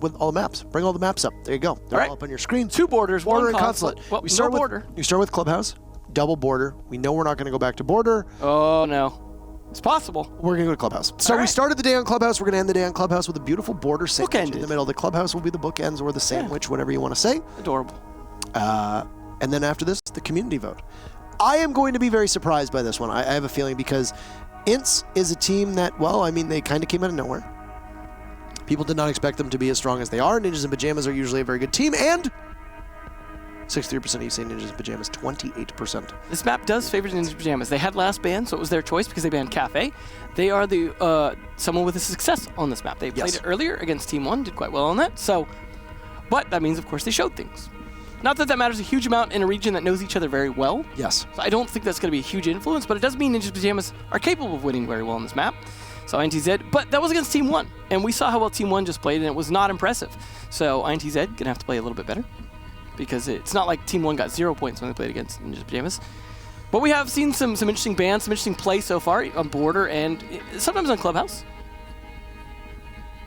with all the maps. Bring all the maps up. There you go. They're all up on your screen. 2 borders, border 1 and consulate. Well, We start no border. You start with Clubhouse, double border. We know we're not going to go back to border. Oh, no. It's possible. We're going to go to Clubhouse. So we started the day on Clubhouse. We're going to end the day on Clubhouse with a beautiful border sandwich in the middle. The Clubhouse will be the bookends or the sandwich, whatever you want to say. Adorable. And then after this, the community vote. I am going to be very surprised by this one. I have a feeling because INTZ is a team that, well, I mean, they kind of came out of nowhere. People did not expect them to be as strong as they are. Ninjas in Pyjamas are usually a very good team, and 63% of you say Ninjas in Pyjamas, 28%. This map does favor Ninjas in Pyjamas. They had last ban, so it was their choice because they banned Cafe. They are the someone with a success on this map. They played it earlier against Team 1, did quite well on that. So, but that means, of course, they showed things. Not that that matters a huge amount in a region that knows each other very well. Yes. So I don't think that's going to be a huge influence, but it does mean Ninjas in Pyjamas are capable of winning very well on this map. So INTZ, but that was against Team 1, and we saw how well Team 1 just played, and it was not impressive. So INTZ going to have to play a little bit better, because it's not like Team 1 got 0 points when they played against Ninjas in Pyjamas. But we have seen some interesting bans, some interesting play so far on border, and sometimes on Clubhouse.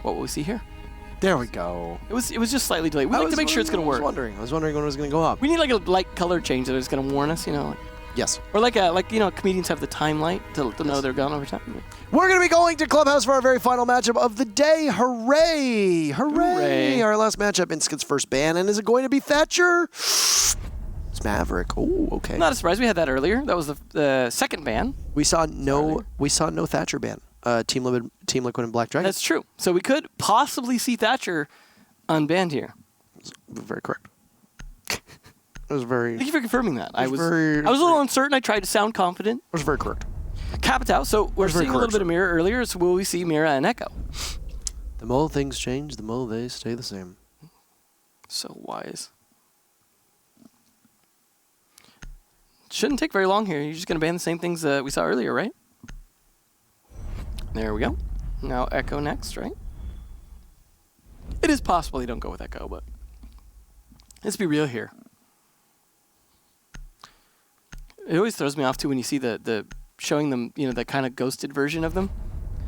What will we see here? There we go. It was just slightly delayed. We like to make sure it's going to work. I was wondering when it was going to go up. We need like a light color change that is going to warn us, you know. Yes. Or like comedians have the time light to know they're gone over time. We're going to be going to Clubhouse for our very final matchup of the day. Hooray! Hooray! Our last matchup, INTZ gets first ban, and is it going to be Thatcher? It's Maverick. Oh, okay. Not a surprise. We had that earlier. That was the second ban. We saw no Thatcher ban. Team Liquid and Black Dragon. That's true. So we could possibly see Thatcher unbanned here. Very correct. It was very... Thank you for confirming that. I was a little uncertain. I tried to sound confident. It was very correct. Capitao. So we're seeing a little bit of Mira earlier. So will we see Mira and Echo? The more things change, the more they stay the same. So wise. Shouldn't take very long here. You're just going to ban the same things that we saw earlier, right? There we go. Now Echo next, right? It is possible you don't go with Echo, but let's be real here. It always throws me off too when you see the showing them, the kind of ghosted version of them,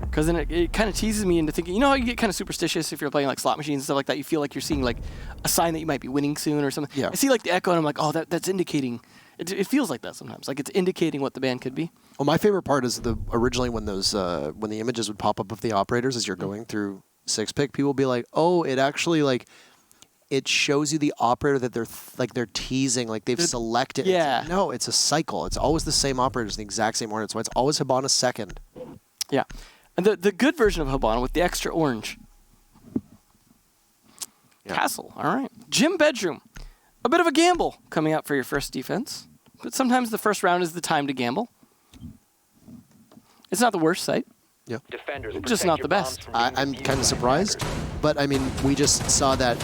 because then it kind of teases me into thinking, how you get kind of superstitious if you're playing like slot machines and stuff like that. You feel like you're seeing like a sign that you might be winning soon or something. Yeah. I see like the Echo and I'm like, oh, that's indicating. It feels like that sometimes, like it's indicating what the band could be. Well, my favorite part is originally when those when the images would pop up of the operators as you're going through 6-pick, people would be like, oh, it actually it shows you the operator that they're teasing, like they've selected. Yeah. No, it's a cycle. It's always the same operators in the exact same order. So it's always Hibana second. Yeah. And the good version of Hibana with the extra orange. Yeah. Castle. All right. Gym bedroom. A bit of a gamble coming out for your first defense. But sometimes the first round is the time to gamble. It's not the worst sight. Yeah. Just not the best. I'm kind of surprised. But, I mean, we just saw that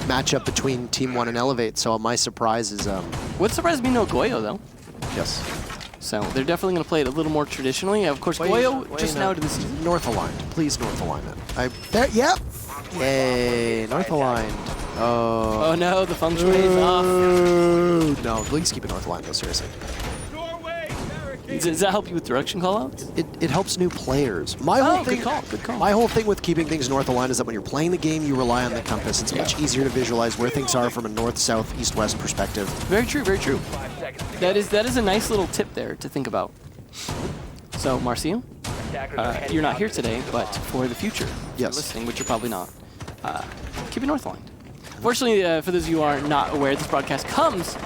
matchup between Team 1 and Elevate, so my surprise is... What surprised me, no Goyo, though. Yes. So they're definitely going to play it a little more traditionally. Of course, Goyo just now to the season. North aligned. Please North alignment. Yep. Yay. North aligned. Oh. Oh no, the feng shui is off. No, please keep it North aligned though, seriously. Does that help you with direction callouts? It helps new players. My whole thing, good call. My whole thing with keeping things north aligned is that when you're playing the game, you rely on the compass. It's much easier to visualize where things are from a north, south, east, west perspective. Very true, very true. That is a nice little tip there to think about. So, Marcio, you're not here today, but for the future, you're listening, which you're probably not, keep it north aligned. Fortunately, for those of you who are not aware, this broadcast comes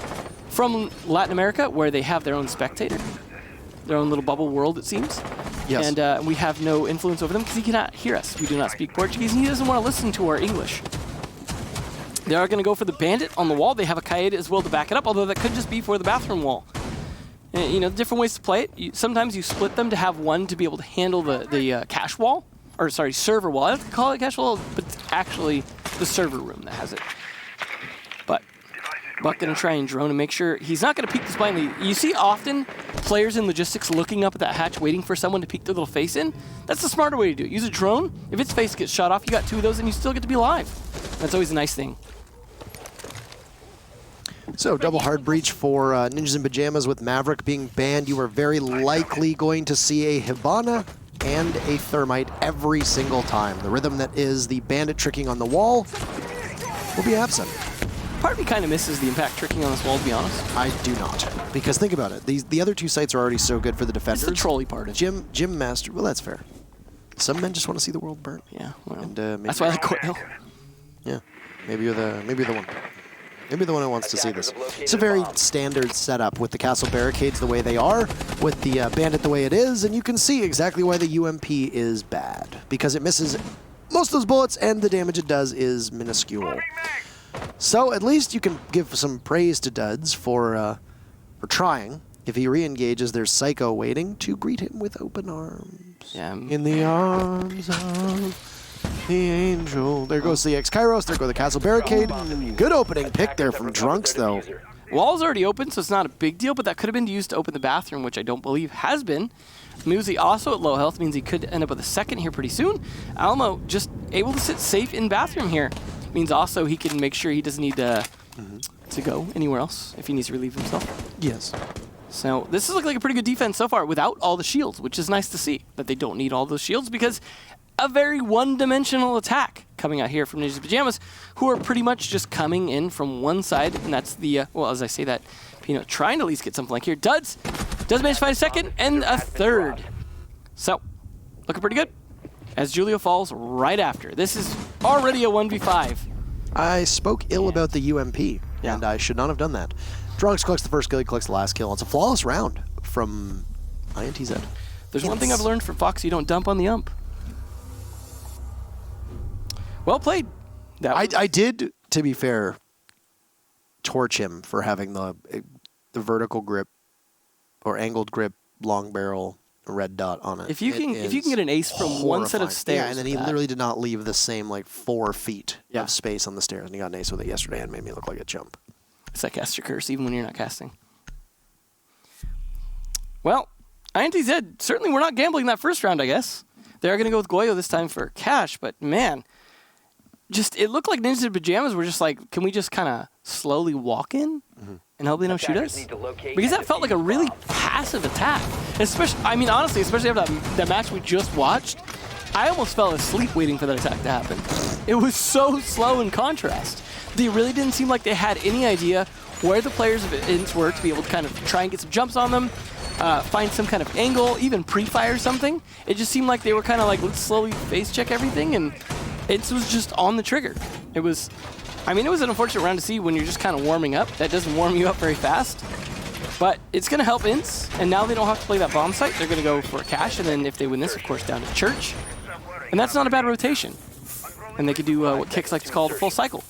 from Latin America, where they have their own spectator. Their own little bubble world, it seems. Yes. And we have no influence over them because he cannot hear us. We do not speak Portuguese, and he doesn't want to listen to our English. They are going to go for the bandit on the wall. They have a Kaede as well to back it up, although that could just be for the bathroom wall. And, different ways to play it. Sometimes you split them to have one to be able to handle the cache wall. Or, sorry, server wall. I have to call it cache wall, but it's actually the server room that has it. But Buck going to try and drone and make sure he's not going to peek this blindly. You see often players in logistics looking up at that hatch waiting for someone to peek their little face in. That's the smarter way to do it. Use a drone. If its face gets shot off, you got 2 of those and you still get to be alive. That's always a nice thing. So, double hard breach for Ninjas in Pyjamas with Maverick being banned. You are very likely going to see a Hibana and a thermite every single time. The rhythm that is the bandit tricking on the wall will be absent. Part of me kind of misses the impact tricking on this wall, to be honest. I do not. Because think about it. The other two sites are already so good for the defenders. It's the trolley part of it. Gym Master, well, that's fair. Some men just want to see the world burn. Yeah, well, and, that's why I like Coil. Yeah, maybe you're the one. Maybe the one who wants to see this. It's a very standard setup with the castle barricades the way they are, with the bandit the way it is, and you can see exactly why the UMP is bad. Because it misses most of those bullets, and the damage it does is minuscule. So at least you can give some praise to Duds for trying. If he re-engages, there's Psycho waiting to greet him with open arms. Yeah. In the arms of the angel. There goes the X-Kairos, there goes the castle barricade. Good opening pick there from Drunks, though. Wall's already open, so it's not a big deal, but that could have been used to open the bathroom, which I don't believe has been. Muzi also at low health, means he could end up with a second here pretty soon. Alamo just able to sit safe in bathroom here. Means also he can make sure he doesn't need to go anywhere else if he needs to relieve himself. Yes. So this has looked like a pretty good defense so far without all the shields, which is nice to see that they don't need all those shields, because a very one-dimensional attack coming out here from Ninjas Pyjamas, who are pretty much just coming in from one side, and that's the, well, as I say that, Peanut trying to at least get something like here. Duds does manage to find a second and a third. So, looking pretty good. As Julio falls right after. This is already a 1v5. I spoke ill about the UMP, Yeah. and I should not have done that. Drunks collects the first kill, he collects the last kill. It's a flawless round from INTZ. There's one thing I've learned from Fox, you don't dump on the ump. Well played. I did, to be fair, torch him for having the vertical grip or angled grip long barrel red dot on it. If you can get an ace from one set of stairs, yeah, and then he literally did not leave the same like 4 feet Yeah. of space on the stairs, and he got an ace with it yesterday and made me look like a chump. It's like cast your curse even when you're not casting. Well, INTZ, certainly we're not gambling that first round, I guess. They are going to go with Goyo this time for cash, but man, just it looked like Ninjas in Pyjamas were just like, can we just kind of slowly walk in and hope they don't shoot us? Because that felt like a really passive attack. Especially, I mean, honestly, especially after that match we just watched, I almost fell asleep waiting for that attack to happen. It was so slow in contrast. They really didn't seem like they had any idea where the players of INTE were to be able to kind of try and get some jumps on them, find some kind of angle, even pre-fire something. It just seemed like they were kind of like, let's slowly face check everything, and INTE was just on the trigger. It was, I mean, it was an unfortunate round to see when you're just kind of warming up. That doesn't warm you up very fast. But it's going to help INTE, and now they don't have to play that bomb site. They're going to go for a cash, and then if they win this, of course, down to Church. And that's not a bad rotation. And they could do what Kix likes to call the full cycle.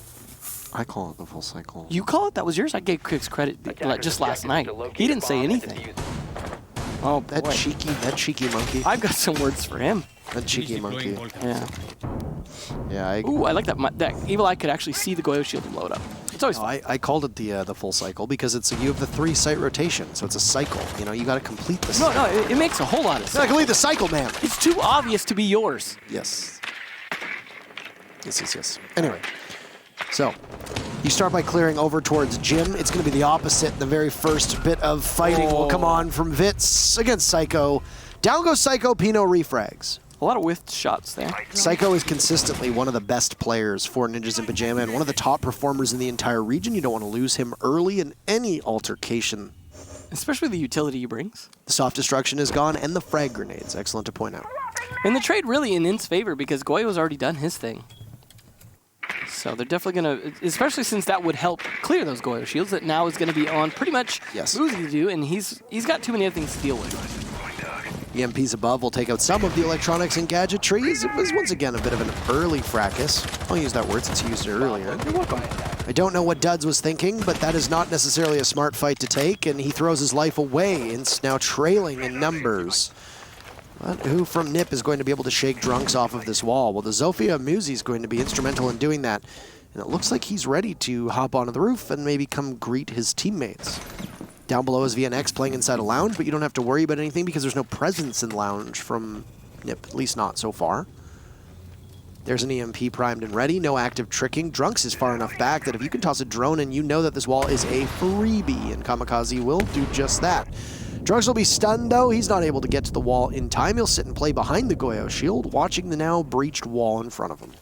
I call it the full cycle. You call it? That was yours? I gave Kix credit just last night. He didn't say anything. Oh, boy. That cheeky monkey. I've got some words for him. That cheeky monkey. Yeah. Yeah. Ooh, I like that. That Evil Eye could actually see the Goyo shield and blow it up. It's always fun. I called it the full cycle because you have the 3 site rotation, so it's a cycle. You know, you got to complete the cycle. No, it makes a whole lot of You got to sense. complete the cycle, man. It's too obvious to be yours. Yes. Yes. Anyway, so you start by clearing over towards Jim. It's going to be the opposite. The very first bit of fighting will come on from Vitz against Psycho. Down goes Psycho, Pino refrags. A lot of whiffed shots there. Psycho is consistently one of the best players for Ninjas in Pyjama and one of the top performers in the entire region. You don't want to lose him early in any altercation. Especially the utility he brings. The soft destruction is gone, and the frag grenades. Excellent to point out. And the trade really in INTE's favor because Goyo's already done his thing. So they're definitely going to, especially since that would help clear those Goyo shields, that now is going to be on pretty much Muzi to do, and he's got too many other things to deal with. EMPs above will take out some of the electronics and gadgetries. It was once again a bit of an early fracas. I'll use that word since you used it earlier. You're welcome. I don't know what Duds was thinking, but that is not necessarily a smart fight to take, and he throws his life away. It's now trailing in numbers. But who from NIP is going to be able to shake Drunks off of this wall? Well, the Zofia Muzi is going to be instrumental in doing that. And it looks like he's ready to hop onto the roof and maybe come greet his teammates. Down below is VNX playing inside a lounge, but you don't have to worry about anything because there's no presence in lounge from NIP, at least not so far. There's an EMP primed and ready, no active tricking. Drunks is far enough back that if you can toss a drone and you know that this wall is a freebie, and Kamikaze will do just that. Drunks will be stunned, though. He's not able to get to the wall in time. He'll sit and play behind the Goyo shield, watching the now breached wall in front of him.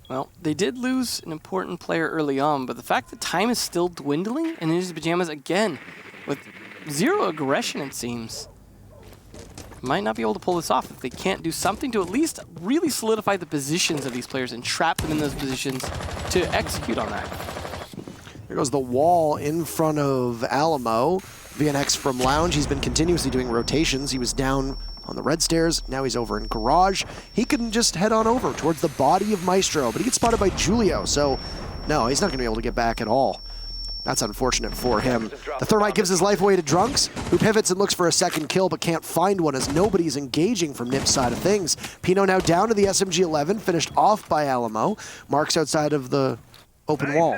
Well, they did lose an important player early on, but the fact that time is still dwindling, and Ninja's Pyjamas, again, with zero aggression, it seems, might not be able to pull this off if they can't do something to at least really solidify the positions of these players and trap them in those positions to execute on that. There goes the wall in front of Alamo. VNX from Lounge, he's been continuously doing rotations. He was down on the red stairs, now he's over in Garage. He can just head on over towards the body of Maestro, but he gets spotted by Julio, so no, he's not gonna be able to get back at all. That's unfortunate for him. The Thermite gives his life away to Drunks, who pivots and looks for a second kill, but can't find one as nobody's engaging from NIP's side of things. Pino now down to the SMG-11, finished off by Alamo. Marks outside of the open wall.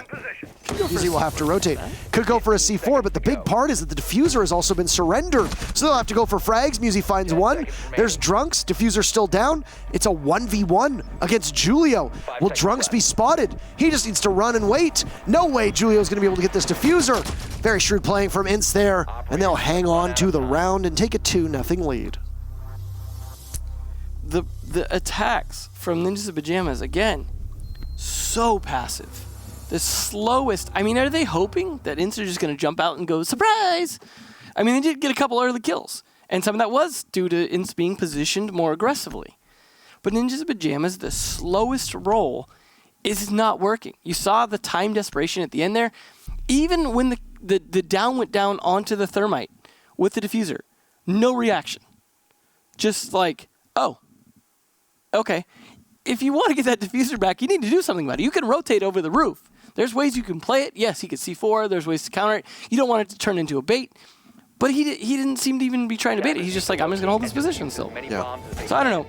Easy will have to rotate. Could go for a C4, but the big part is that the diffuser has also been surrendered. So they'll have to go for frags. Musi finds one. There's Drunks. Diffuser still down. It's a 1v1 against Julio. Will Drunks be spotted? He just needs to run and wait. No way Julio's going to be able to get this diffuser. Very shrewd playing from INTE there, and they'll hang on to the round and take a 2-0 lead. The attacks from Ninjas Pyjamas, again, so passive. The slowest. I mean, are they hoping that INTE are just going to jump out and go, surprise? I mean, they did get a couple early kills, and some of that was due to INTE being positioned more aggressively. But Ninjas Pyjamas, the slowest roll is not working. You saw the time desperation at the end there. Even when the down went down onto the Thermite with the diffuser, no reaction. Just like, oh, okay. If you want to get that diffuser back, you need to do something about it. You can rotate over the roof. There's ways you can play it. Yes, he could C4. There's ways to counter it. You don't want it to turn into a bait. But he didn't seem to even be trying to bait it. He's just like, I'm just going to hold this position still. Yeah. So I don't know.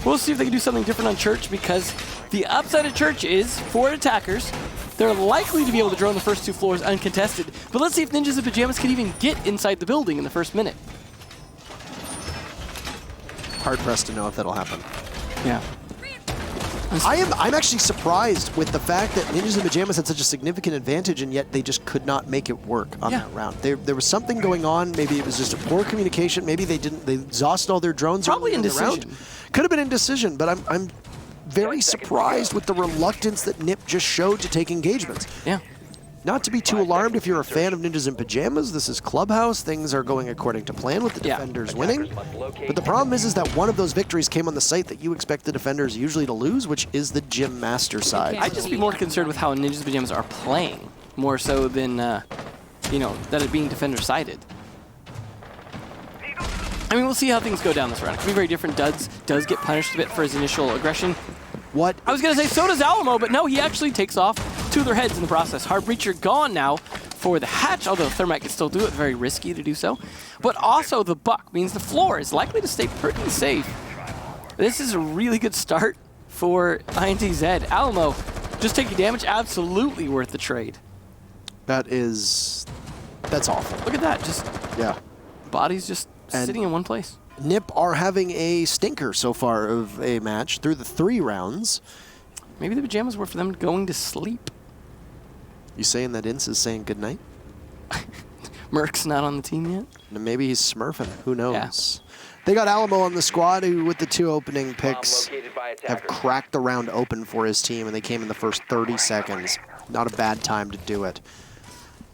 We'll see if they can do something different on Church, because the upside of Church is, for attackers, they're likely to be able to drone the first 2 floors uncontested. But let's see if Ninjas Pyjamas can even get inside the building in the first minute. Hard-pressed to know if that'll happen. Yeah. I'm actually surprised with the fact that Ninjas Pyjamas had such a significant advantage, and yet they just could not make it work on that round. There was something going on. Maybe it was just a poor communication. Maybe they exhausted all their drones. Probably in the round. Could have been indecision, but I'm very surprised with the reluctance that NIP just showed to take engagements. Yeah. Not to be too alarmed if you're a fan of Ninjas in Pyjamas. This is Clubhouse. Things are going according to plan with the defenders winning. But the problem is that one of those victories came on the site that you expect the defenders usually to lose, which is the Gym Master side. I'd just be more concerned with how Ninjas Pyjamas are playing, more so than, you know, that it being defender-sided. I mean, we'll see how things go down this round. It could be very different. Duds does get punished a bit for his initial aggression. What? I was going to say, so does Alamo, but no, he actually takes off 2 of their heads in the process. Hard Breacher gone now for the hatch, although Thermite can still do it. Very risky to do so. But also the buck means the floor is likely to stay pretty safe. This is a really good start for INTZ. Alamo, just taking damage, absolutely worth the trade. That's awful. Look at that, just bodies just sitting in one place. NIP are having a stinker so far of a match through the 3 rounds. Maybe the Pyjamas were for them going to sleep. You saying that INTE is saying goodnight? Merc's not on the team yet? Maybe he's smurfing. Who knows? Yeah. They got Alamo on the squad, who with the 2 opening picks have cracked the round open for his team, and they came in the first 30 seconds. Not a bad time to do it.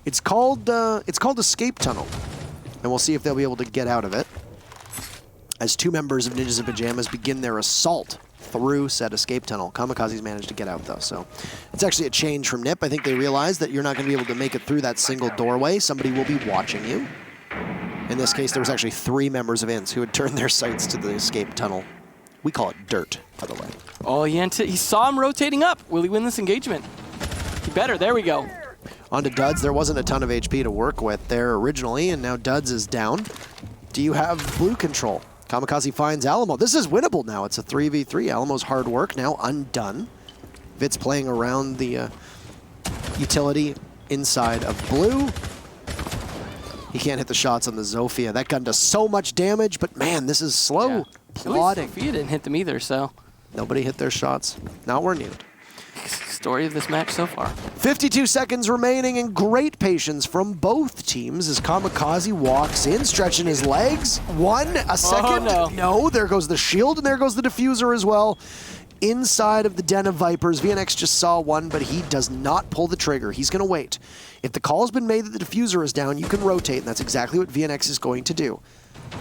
It's called Escape Tunnel, and we'll see if they'll be able to get out of it as 2 members of Ninjas in Pyjamas begin their assault through said escape tunnel. Kamikaze's managed to get out, though, so it's actually a change from NIP. I think they realize that you're not going to be able to make it through that single doorway. Somebody will be watching you. In this case, there was actually 3 members of INTE who had turned their sights to the escape tunnel. We call it dirt, by the way. Oh, he saw him rotating up. Will he win this engagement? He better. There we go. On to Duds. There wasn't a ton of HP to work with there originally, and now Duds is down. Do you have blue control? Kamikaze finds Alamo. This is winnable now. It's a 3v3. Alamo's hard work now undone. Vit's playing around the utility inside of blue. He can't hit the shots on the Zofia. That gun does so much damage, but man, this is slow plodding. Zofia didn't hit them either, so. Nobody hit their shots. Not where needed. story of this match so far. 52 seconds remaining and great patience from both teams as Kamikaze walks in, stretching his legs. A second. Oh, no, there goes the shield and there goes the diffuser as well. Inside of the Den of Vipers, VNX just saw one, but he does not pull the trigger. He's going to wait. If the call's been made that the diffuser is down, you can rotate, and that's exactly what VNX is going to do.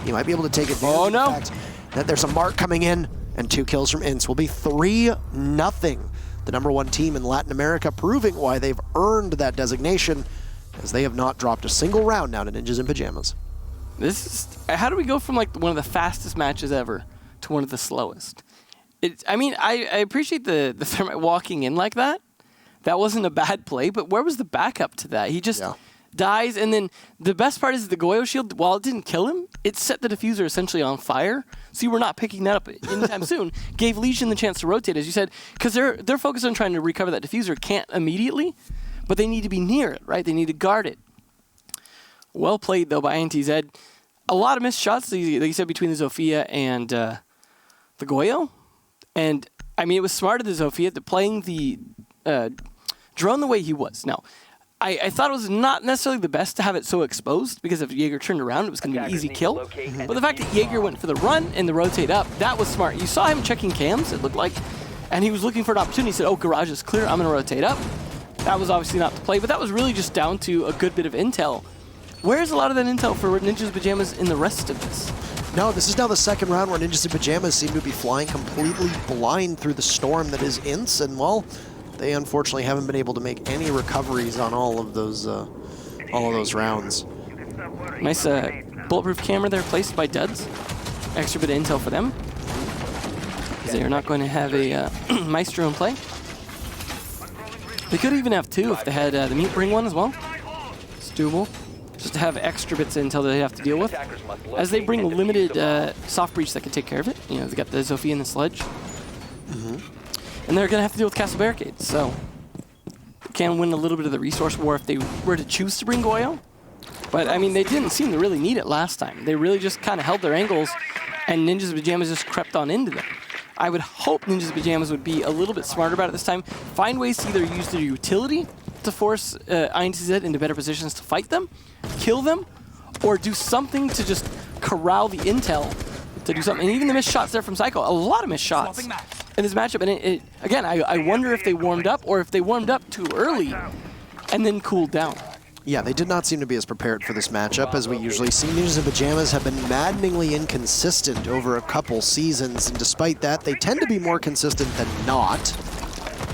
You might be able to take advantage of the fact that there's a mark coming in, and 2 kills from INTE will be 3-0. The #1 team in Latin America, proving why they've earned that designation, as they have not dropped a single round now to Ninjas in Pyjamas. This is, how do we go from like one of the fastest matches ever to one of the slowest? I mean, I appreciate the Thermite walking in like that. That wasn't a bad play, but where was the backup to that? He just dies, and then the best part is the Goyo shield, while it didn't kill him, it set the diffuser essentially on fire, so you were not picking that up anytime soon. Gave Legion the chance to rotate, as you said, because they're focused on trying to recover that diffuser. Can't immediately, but they need to be near it, right? They need to guard it. Well played, though, by INTZ. A lot of missed shots, like you said, between the Zofia and the Goyo. And, I mean, it was smart of the Zofia to playing the drone the way he was. Now, I thought it was not necessarily the best to have it so exposed, because if Jaeger turned around, it was going to be an easy kill. But the fact that Jaeger went for the run and the rotate up, that was smart. You saw him checking cams, it looked like, and he was looking for an opportunity. He said, oh, garage is clear, I'm going to rotate up. That was obviously not the play, but that was really just down to a good bit of intel. Where's a lot of that intel for Ninjas in Pyjamas in the rest of this? No, this is now the second round where Ninjas in Pyjamas seem to be flying completely blind through the storm that is INTE, and well, they unfortunately haven't been able to make any recoveries on all of those rounds. Nice bulletproof camera there placed by Duds. Extra bit of intel for them, because they are not going to have a Maestro in play. They could even have 2 if they had the Meat bring one as well. It's doable. Just to have extra bits of intel that they have to deal with, as they bring limited soft breach that can take care of it. You know, they got the Zofia and the Sledge. And they're going to have to deal with Castle Barricades, so they can win a little bit of the resource war if they were to choose to bring Goyo. But, I mean, they didn't seem to really need it last time. They really just kind of held their angles, and Ninjas in Pyjamas just crept on into them. I would hope Ninjas in Pyjamas would be a little bit smarter about it this time. Find ways to either use their utility to force INTZ into better positions to fight them, kill them, or do something to just corral the intel to do something. And even the missed shots there from Psycho, a lot of missed shots in this matchup. And again, I wonder if they warmed up or if they warmed up too early and then cooled down. Yeah, they did not seem to be as prepared for this matchup as we usually see. Ninjas in Pyjamas have been maddeningly inconsistent over a couple seasons, and despite that, they tend to be more consistent than not.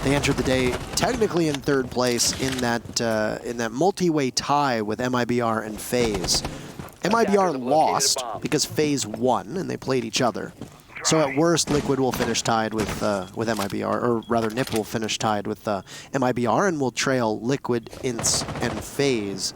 They entered the day technically in 3rd place in that multi-way tie with MIBR and FaZe. MIBR lost because FaZe won, and they played each other. So at worst, Liquid will finish tied with MIBR, or rather NIP will finish tied with MIBR, and will trail Liquid, INTE, and FaZe.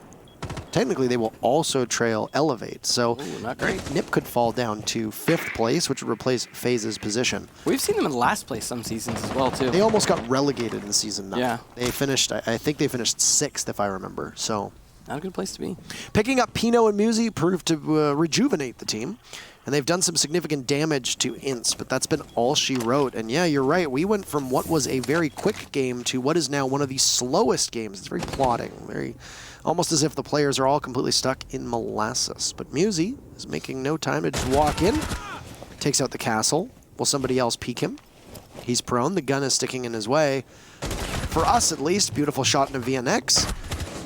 Technically, they will also trail Elevate. So not great. NIP could fall down to 5th place, which would replace FaZe's position. We've seen them in last place some seasons as well, too. They almost got relegated in Season 9. Yeah. They finished, I think they finished 6th, if I remember. So not a good place to be. Picking up Pino and Musi proved to rejuvenate the team. And they've done some significant damage to INTE, but that's been all she wrote. And yeah, you're right. We went from what was a very quick game to what is now one of the slowest games. It's very plodding, very almost as if the players are all completely stuck in molasses. But Musi is making no time to just walk in, takes out the castle. Will somebody else peek him? He's prone. The gun is sticking in his way. For us, at least, beautiful shot into VNX.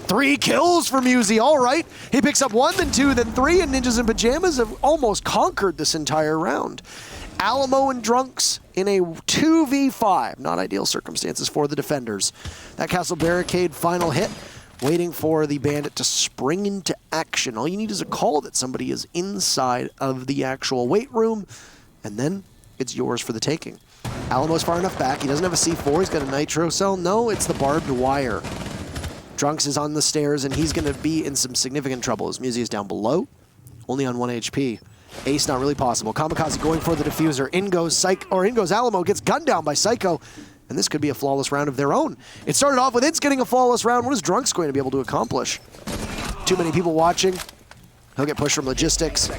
3 kills for Musi, all right. He picks up 1, then 2, then 3, and Ninjas in Pyjamas have almost conquered this entire round. Alamo and Drunks in a 2v5. Not ideal circumstances for the defenders. That Castle Barricade final hit, waiting for the Bandit to spring into action. All you need is a call that somebody is inside of the actual weight room, and then it's yours for the taking. Alamo's far enough back. He doesn't have a C4. He's got a nitro cell. No, it's the barbed wire. Drunks is on the stairs, and he's going to be in some significant trouble as Musi is down below, only on 1 HP. Ace not really possible. Kamikaze going for the diffuser. In goes Alamo, gets gunned down by Psycho, and this could be a flawless round of their own. It started off with INTE getting a flawless round. What is Drunks going to be able to accomplish? Too many people watching. He'll get pushed from logistics.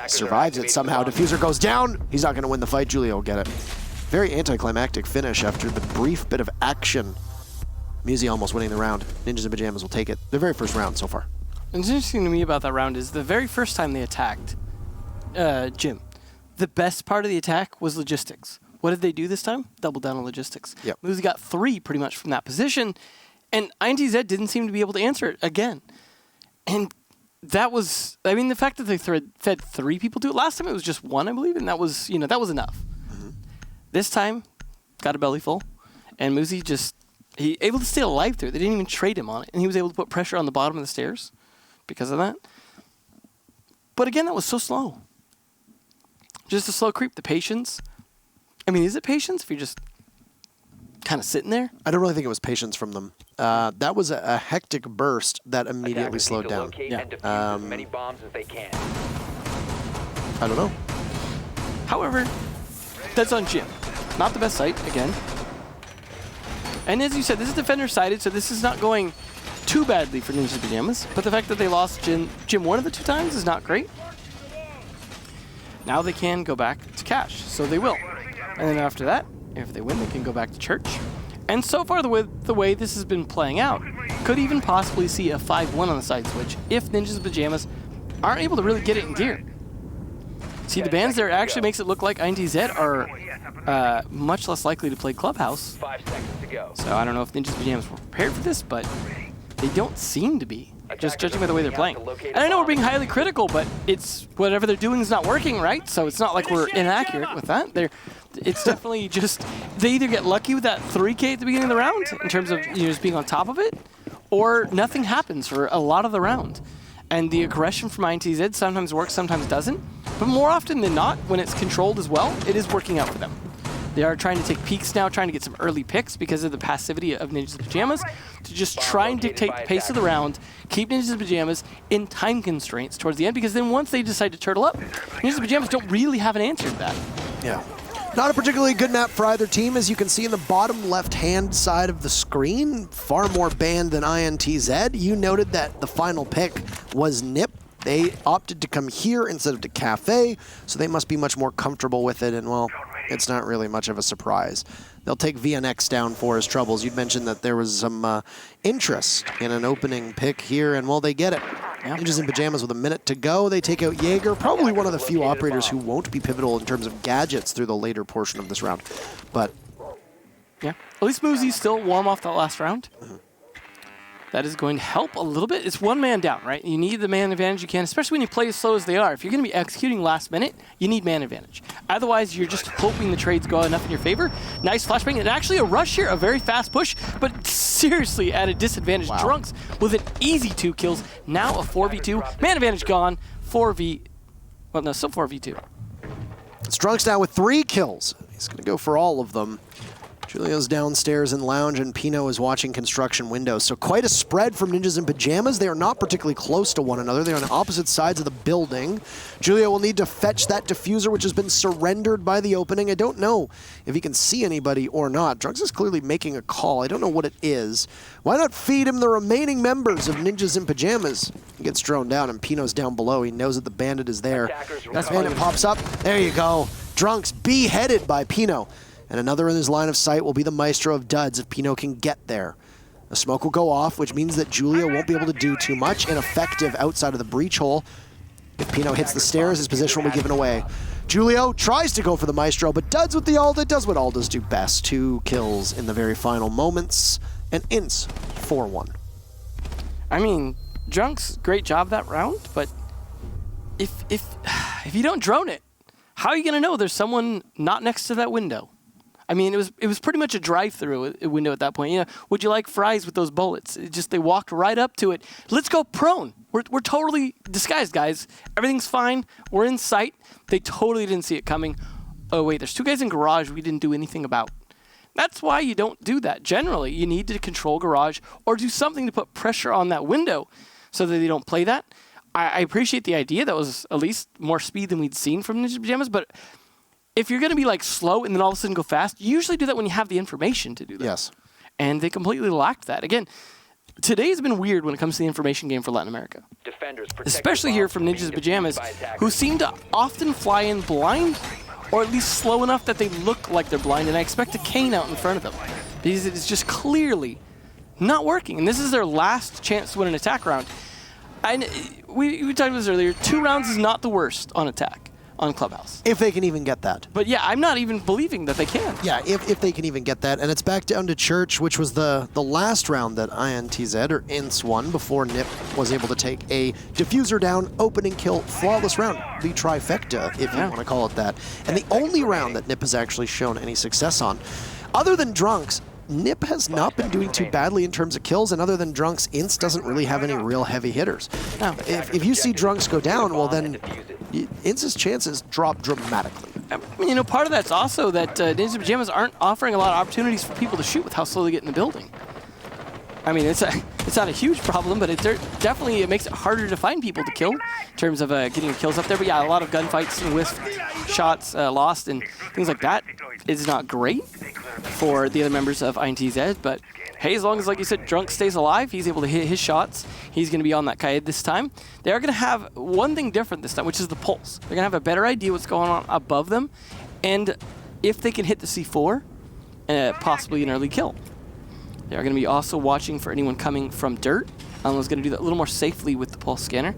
Survives it somehow. Diffuser goes down. He's not going to win the fight. Julio will get it. Very anticlimactic finish after the brief bit of action. Musi almost winning the round. Ninjas in Pyjamas will take it. Their very first round so far. What's interesting to me about that round is the very first time they attacked Jim, the best part of the attack was logistics. What did they do this time? Double down on logistics. Yep. Musi got 3 pretty much from that position, and INTZ didn't seem to be able to answer it again. And that was, I mean, the fact that they fed 3 people to it. Last time it was just 1, I believe, and that was, that was enough. This time, got a belly full, and Musi he able to stay alive through it. They didn't even trade him on it, and he was able to put pressure on the bottom of the stairs because of that. But again, that was so slow. Just a slow creep. The patience. I mean, is it patience if you're just kind of sitting there? I don't really think it was patience from them. That was a hectic burst that immediately slowed down. Yeah. As many bombs as they can. I don't know. However, that's on Jim. Not the best site, again. And as you said, this is defender-sided, so this is not going too badly for Ninjas in Pyjamas. But the fact that they lost Jim one of the 2 times is not great. Now they can go back to cash, so they will. And then after that, if they win, they can go back to church. And so far, the way this has been playing out, could even possibly see a 5-1 on the side switch if Ninjas in Pyjamas aren't able to really get it in gear. See, the bans there actually makes it look like INTZ are much less likely to play Clubhouse. 5 seconds to go. So I don't know if Ninjas in Pyjamas were prepared for this, but they don't seem to be, just judging by the way they're playing. And I know we're being highly critical, but it's whatever they're doing is not working, right? So it's not like we're inaccurate with that. It's definitely just, they either get lucky with that 3K at the beginning of the round, in terms of just being on top of it, or nothing happens for a lot of the round. And the aggression from INTZ sometimes works, sometimes doesn't. But more often than not, when it's controlled as well, it is working out for them. They are trying to take peeks now, trying to get some early picks because of the passivity of Ninjas in Pyjamas to just try and dictate the pace of the round, keep Ninjas in Pyjamas in time constraints towards the end, because then once they decide to turtle up, Ninjas in Pyjamas don't really have an answer to that. Yeah. Not a particularly good map for either team, as you can see in the bottom left-hand side of the screen. Far more banned than INTZ. You noted that the final pick was NIP. They opted to come here instead of to Cafe, so they must be much more comfortable with it, and well, it's not really much of a surprise. They'll take VNX down for his troubles. You'd mentioned that there was some interest in an opening pick here, and well, they get it. Ninjas in Pyjamas with a minute to go. They take out Jaeger, probably one of the few operators who won't be pivotal in terms of gadgets through the later portion of this round. But yeah, at least Musi's still warm off that last round. That is going to help a little bit. It's 1 man down, right? You need the man advantage you can, especially when you play as slow as they are. If you're going to be executing last minute, you need man advantage. Otherwise, you're just hoping the trades go enough in your favor. Nice flashbang, and actually a rush here, a very fast push, but seriously at a disadvantage. Wow. Drunks with an easy 2 kills. Now a 4v2. Man advantage gone. 4v... Well, no, still 4v2. it's Drunks now with 3 kills. He's going to go for all of them. Julio's downstairs in lounge, and Pino is watching construction windows. So quite a spread from Ninjas in Pyjamas. They are not particularly close to one another. They're on opposite sides of the building. Julio will need to fetch that diffuser, which has been surrendered by the opening. I don't know if he can see anybody or not. Drugs is clearly making a call. I don't know what it is. Why not feed him the remaining members of Ninjas in Pyjamas? He gets drone down, and Pino's down below. He knows that the bandit is there. That bandit pops up. There you go. Drunks beheaded by Pino. And another in his line of sight will be the Maestro of Duds if Pino can get there. A smoke will go off, which means that Julio won't be able to do too much. Ineffective outside of the breach hole. If Pino hits the stairs, his position will be given away. Julio tries to go for the Maestro, but Duds with the Alda does what Aldas do best. 2 kills in the very final moments. And INTZ 4-1. I mean, Drunks, great job that round, but if you don't drone it, how are you going to know there's someone not next to that window? I mean, it was pretty much a drive-through window at that point. You know, would you like fries with those bullets? They walked right up to it. Let's go prone. We're totally disguised, guys. Everything's fine. We're in sight. They totally didn't see it coming. Oh, wait, there's 2 guys in garage we didn't do anything about. That's why you don't do that. Generally, you need to control garage or do something to put pressure on that window so that they don't play that. I appreciate the idea. That was at least more speed than we'd seen from Ninja Pyjamas, but if you're going to be like slow and then all of a sudden go fast, you usually do that when you have the information to do that. Yes. And they completely lacked that. Again, today's been weird when it comes to the information game for Latin America. Defenders Especially here from Ninjas in Pyjamas, who seem to often fly in blind or at least slow enough that they look like they're blind, and I expect a cane out in front of them because it is just clearly not working. And this is their last chance to win an attack round. And we talked about this earlier. 2 rounds is not the worst on attack on Clubhouse. If they can even get that. But yeah, I'm not even believing that they can. Yeah, if they can even get that. And it's back down to Church, which was the last round that INTZ or INTZ won before NIP was able to take a diffuser down, opening kill, flawless round. The trifecta, if you want to call it that. And the only round that NIP has actually shown any success on. Other than Drunks, NIP has not been doing too badly in terms of kills, and other than Drunks, INTZ doesn't really have any real heavy hitters. No. If you see Drunks go down, well then INTZ's chances drop dramatically. I mean, you know, part of that's also that Ninjas in Pyjamas aren't offering a lot of opportunities for people to shoot with how slow they get in the building. I mean, it's not a huge problem, but it definitely makes it harder to find people to kill in terms of getting kills up there. But yeah, a lot of gunfights and whiff shots lost and things like that is not great for the other members of INTZ. But hey, as long as, like you said, Drunk stays alive, he's able to hit his shots, he's going to be on that Kaid this time. They are going to have one thing different this time, which is the pulse. They're going to have a better idea what's going on above them, and if they can hit the C4, possibly an early kill. They are going to be also watching for anyone coming from dirt. Almo's going to do that a little more safely with the pulse scanner.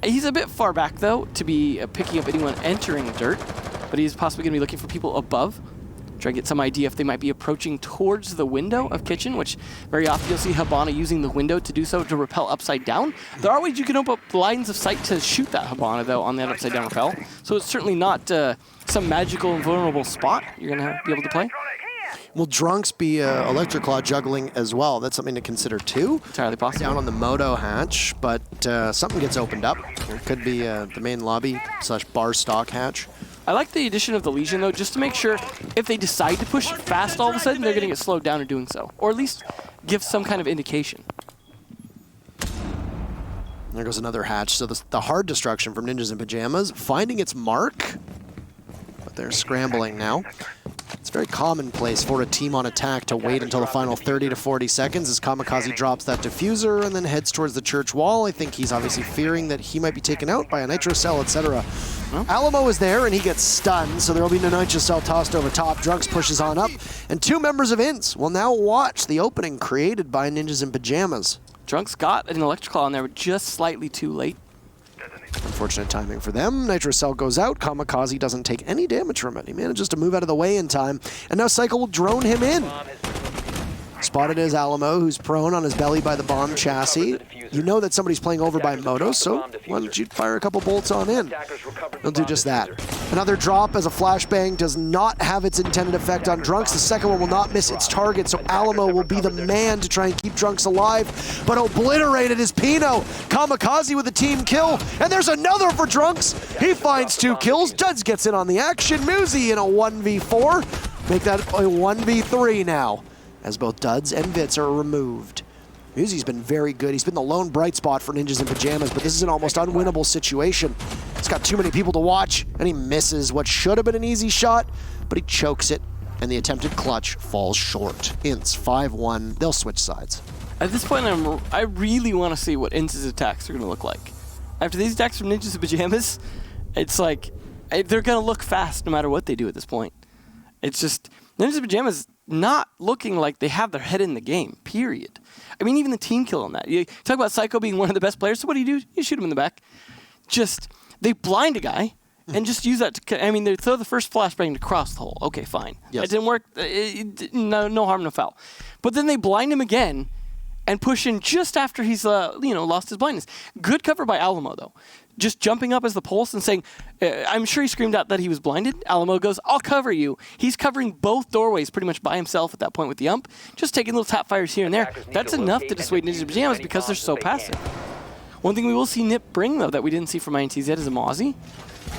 He's a bit far back, though, to be picking up anyone entering dirt, but he's possibly going to be looking for people above. Try to get some idea if they might be approaching towards the window of kitchen, which very often you'll see Habana using the window to do so to rappel upside down. There are ways you can open up lines of sight to shoot that Habana, though, on that upside down rappel. So it's certainly not some magical and vulnerable spot you're going to be able to play. Will Drunks be Electric Claw juggling as well? That's something to consider too. Entirely possible. Down on the Moto hatch, but something gets opened up. It could be the main lobby / bar stock hatch. I like the addition of the Legion, though, just to make sure if they decide to push fast all of a sudden, they're going to get slowed down in doing so. Or at least give some kind of indication. There goes another hatch. So the hard destruction from Ninjas in Pyjamas, finding its mark, but they're scrambling now. It's very commonplace for a team on attack to wait until the final 30 to 40 seconds as Kamikaze drops that diffuser and then heads towards the church wall. I think he's obviously fearing that he might be taken out by a nitro cell, etc. Well, Alamo is there and he gets stunned, so there will be no nitro cell tossed over top. Drunks pushes on up, and 2 members of INTZ will now watch the opening created by Ninjas in Pyjamas. Drunks got an electric claw in there, but just slightly too late. Unfortunate timing for them. Nitro Cell goes out. Kamikaze doesn't take any damage from it. He manages to move out of the way in time, and now Cycle will drone him in. Spotted is Alamo, who's prone on his belly by the bomb chassis. You know that somebody's playing over by Moto, so why don't you fire a couple bolts on in? He'll do just that. Another drop as a flashbang does not have its intended effect on Drunks. The second one will not miss its target, so Alamo will be the man to try and keep Drunks alive, but obliterated is Pino. Kamikaze with a team kill, and there's another for Drunks. He finds 2 kills. Duds gets in on the action. Muzi in a 1v4. Make that a 1v3 now, as both Duds and Vits are removed. Muzi's been very good. He's been the lone bright spot for Ninjas in Pyjamas, but this is an almost unwinnable situation. He's got too many people to watch, and he misses what should have been an easy shot, but he chokes it, and the attempted clutch falls short. INTZ 5-1. They'll switch sides. At this point, I really want to see what INTZ's attacks are going to look like. After these attacks from Ninjas in Pyjamas, it's like they're going to look fast no matter what they do at this point. It's just Ninjas in Pyjamas not looking like they have their head in the game, period. I mean, even the team kill on that. You talk about Psycho being one of the best players, so what do? You shoot him in the back. Just, they blind a guy and just use that to, I mean, they throw the first flashbang to cross the hole. Okay, fine. Yes. It didn't work. No harm, no foul. But then they blind him again and push in just after he's, lost his blindness. Good cover by Alamo, though. Just jumping up as the pulse and saying, I'm sure he screamed out that he was blinded. Alamo goes, I'll cover you. He's covering both doorways pretty much by himself at that point with the ump, just taking little tap fires here and there. That's enough to dissuade Ninjas in Pyjamas because they're so passive. One thing we will see Nip bring, though, that we didn't see from INTZ is a Mozzie.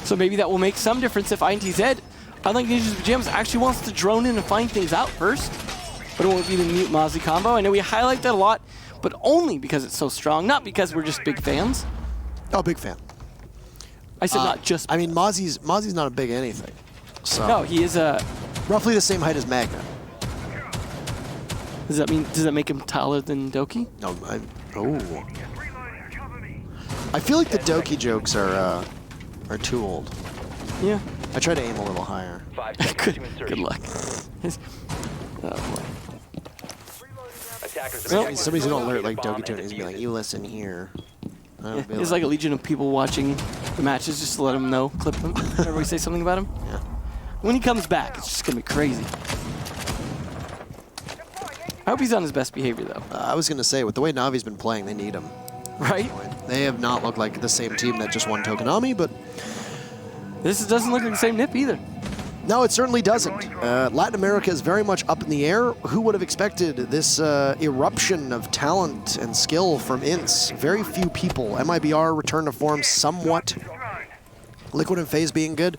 So maybe that will make some difference if INTZ, unlike Ninjas in Pyjamas, actually wants to drone in and find things out first. But it won't be the mute Mozzie combo. I know we highlight that a lot, but only because it's so strong, not because we're just big fans. Oh, big fan. I said not just. I mean, Mozzie's not a big anything. So No, he is a. roughly the same height as Magna. Does that make him taller than Doki? No, I feel like the Doki jokes are too old. Yeah. I try to aim a little higher. 5 seconds to Good insertion. luck. Oh boy. Attackers have Well, detected Somebody's gonna alert located like a bomb Doki to it. and He's gonna be like, defused "You listen here." Yeah, there's like a legion of people watching the matches just to let him know, clip him, whenever we say something about him. Yeah. When he comes back, it's just gonna be crazy. I hope he's on his best behavior though. I was gonna say, with the way Navi's been playing, they need him. Right? They have not looked like the same team that just won Tokonami, but This doesn't look like the same Nip either. no, it certainly doesn't. Latin America is very much up in the air. Who would have expected this eruption of talent and skill from INTZ? Very few people. MIBR return to form somewhat. Liquid and FaZe being good.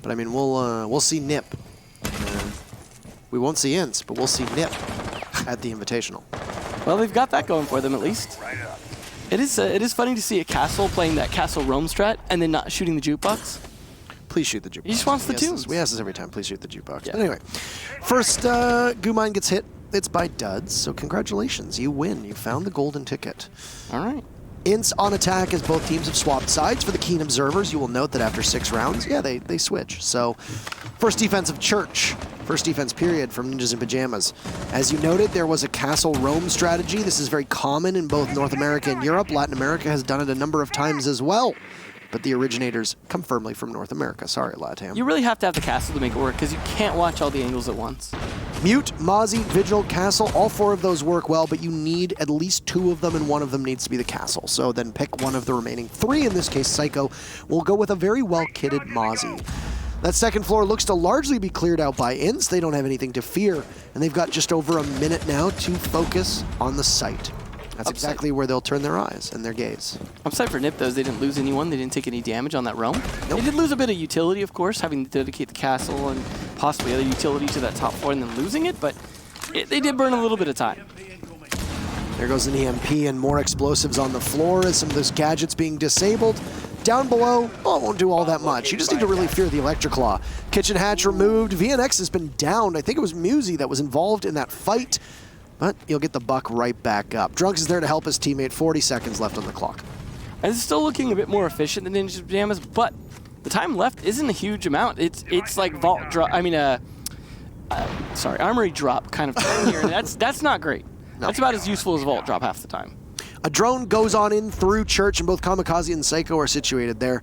But I mean, we'll see Nip. We won't see INTZ, but we'll see Nip at the Invitational. Well, they've got that going for them at least. It is funny to see a Castle playing that Castle Roam strat and then not shooting the jukebox. Please shoot the jukebox. He just wants the We ask tunes. this- We ask this every time. Please shoot the jukebox. Yeah. But anyway, first Gumine gets hit. It's by Duds, so congratulations. You win. You found the golden ticket. All right. INTZ on attack as both teams have swapped sides. For the keen observers, you will note that after 6 rounds, yeah, they switch. So first defense of Church. First defense period from Ninjas in Pyjamas. As you noted, there was a Castle Roam strategy. This is very common in both North America and Europe. Latin America has done it a number of times as well. But the originators come firmly from North America. Sorry, LATAM. You really have to have the Castle to make it work because you can't watch all the angles at once. Mute, Mozzie, Vigil, Castle, all 4 of those work well, but you need at least 2 of them, and one of them needs to be the Castle. So then pick one of the remaining 3, in this case Psycho. We'll go with a very well-kitted Mozzie. That second floor looks to largely be cleared out by INTZ. They don't have anything to fear, and they've got just over a minute now to focus on the site. That's Upside. exactly where they'll turn their eyes and their gaze. Upside for Nip, though, is they didn't lose anyone. They didn't take any damage on that roam. Nope. They did lose a bit of utility, of course, having to dedicate the castle and possibly other utility to that top floor and then losing it, but they did burn a little bit of time. There goes an EMP and more explosives on the floor as some of those gadgets being disabled. Down below, oh, it won't do all that much. You just need to really fear the Electric Claw. Kitchen hatch removed. VNX has been downed. I think it was Musi that was involved in that fight, but you'll get the buck right back up. Drunks is there to help his teammate. 40 seconds left on the clock. And it's still looking a bit more efficient than Ninja Pyjamas, but the time left isn't a huge amount. It's like vault drop. I mean, armory drop kind of time here, and that's not great. No. That's about as useful as vault drop half the time. A drone goes on in through Church, and both Kamikaze and Psycho are situated there.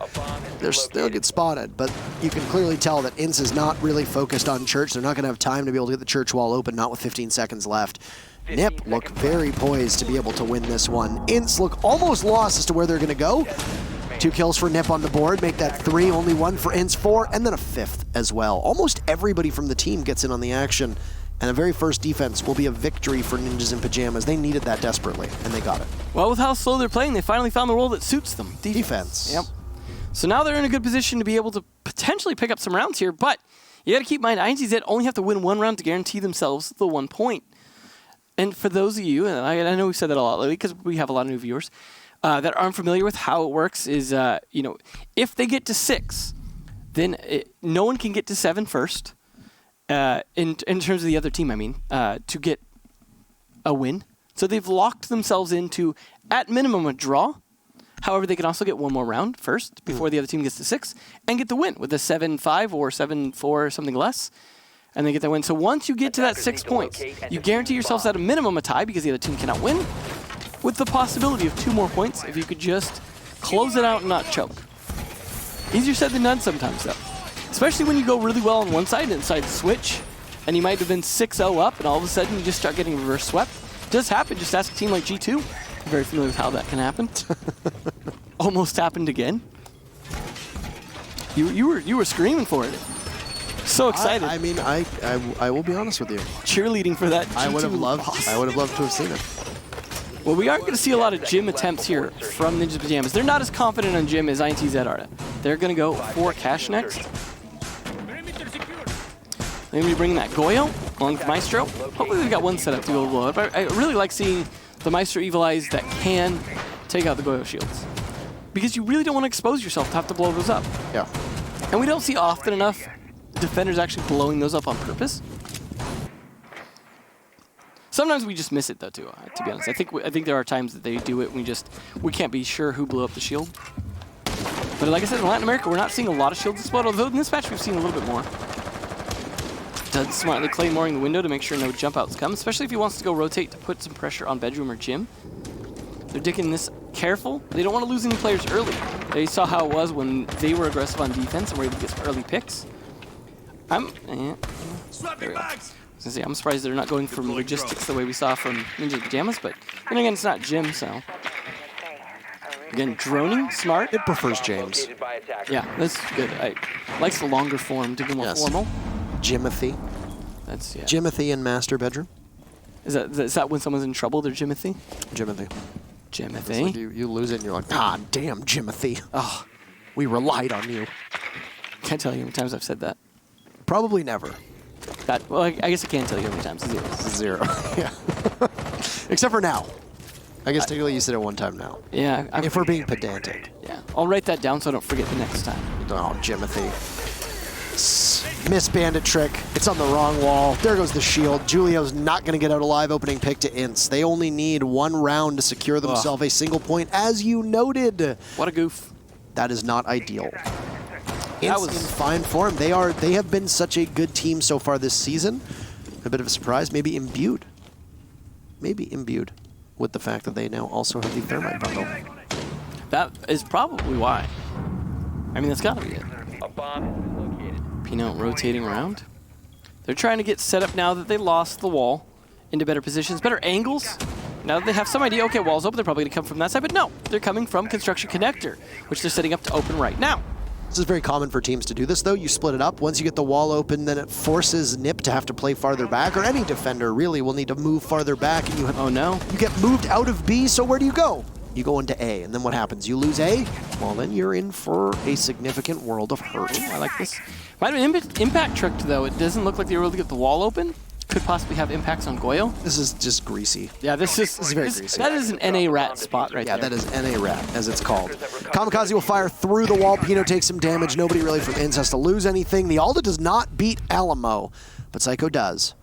They'll get spotted, but you can clearly tell that INTZ is not really focused on Church. They're not going to have time to be able to get the Church wall open, not with 15 seconds left. Nip look very poised to be able to win this one. INTZ look almost lost as to where they're going to go. 2 kills for Nip on the board, make that 3, only 1 for INTZ, 4, and then a 5th as well. Almost everybody from the team gets in on the action, and the very first defense will be a victory for Ninjas in Pyjamas. They needed that desperately, and they got it. Well, with how slow they're playing, they finally found the role that suits them. Defense. Yep. So now they're in a good position to be able to potentially pick up some rounds here, but you got to keep in mind, INTZ only have to win 1 round to guarantee themselves the 1 point. And for those of you, and I know we've said that a lot lately because we have a lot of new viewers that aren't familiar with how it works, is if they get to 6, then no one can get to 7 first. In terms of the other team, I mean, to get a win. So they've locked themselves into, at minimum, a draw. However, they can also get 1 more round first before the other team gets to 6 and get the win with a 7-5 or 7-4 or something less. And they get the win. So once you get to that 6 points, you guarantee yourselves at a minimum a tie because the other team cannot win, with the possibility of 2 more points if you could just close it out and not choke. Easier said than done sometimes, though. Especially when you go really well on one side and decide to switch, and you might have been 6-0 up, and all of a sudden you just start getting reverse swept. It does happen. Just ask a team like G2. I'm very familiar with how that can happen. Almost happened again. You were screaming for it. So excited. I mean, I will be honest with you. Cheerleading for that G2 I would have loved to have seen it. Well, we are going to see a lot of Jim attempts here from Ninja Pyjamas. They're not as confident on Jim as INTZ are. They're going to go for Cash next. They're going to be bringing that Goyo along with Maestro. Hopefully they've got one set up to go blow up. I really like seeing the Maestro Evil Eyes that can take out the Goyo shields, because you really don't want to expose yourself to have to blow those up. Yeah. And we don't see often enough defenders actually blowing those up on purpose. Sometimes we just miss it though too. To be honest, I think there are times that they do it. We can't be sure who blew up the shield. But like I said, in Latin America, we're not seeing a lot of shields explode, although in this match we've seen a little bit more. Does smartly claymoring the window to make sure no jump outs come, especially if he wants to go rotate to put some pressure on Bedroom or Jim. They're digging this careful. They don't want to lose any players early. They saw how it was when they were aggressive on defense and were able to get some early picks. There we go. I'm surprised they're not going from logistics the way we saw from Ninja Pyjamas, but then again, it's not Jim, so. Again, droning, smart. It prefers James. Yeah, that's good. I likes the longer form to be more formal. Jimothy. That's, yeah. Jimothy in master bedroom. Is that when someone's in trouble, they're Jimothy? Jimothy. Jimothy. Like you lose it and you're like, ah, damn, Jimothy. Oh, We relied on you. can't tell you how many times I've said that. Probably never. Well, I guess I can't tell you how many times. Zero. Yeah. Except for now. I guess technically you said it one time now. Yeah. If we're being pedantic. Yeah. I'll write that down so I don't forget the next time. Oh, Jimothy. Miss bandit trick. It's on the wrong wall. There goes the shield. Julio's not going to get out alive. Opening pick to INTZ. They only need one round to secure themselves a single point, as you noted. What a goof. That is not ideal. INTZ in fine form. They have been such a good team so far this season. A bit of a surprise. Maybe imbued with the fact that they now also have the thermite bundle. That is probably why. I mean, that's got to be it. A bomb is located. Peanut rotating around. They're trying to get set up now that they lost the wall into better positions, better angles. Now that they have some idea, okay, wall's open, they're probably going to come from that side, but no, they're coming from construction connector, which they're setting up to open right now. This is very common for teams to do this, though. You split it up. Once you get the wall open, then it forces Nip to have to play farther back, or any defender really will need to move farther back. And you have, oh no, you get moved out of B, so where do you go? You go into A, and then what happens? You lose A? Well, then you're in for a significant world of hurt. I like this. Might have been impact tricked, though. It doesn't look like they were able to get the wall open. Could possibly have impacts on Goyo. This is just greasy. Yeah, this is very greasy. That is an NA rat spot right there. Yeah, that is NA rat, as it's called. Kamikaze will fire through the wall. Pino takes some damage. Nobody really from INTZ has to lose anything. The Alda does not beat Alamo, but Psycho does.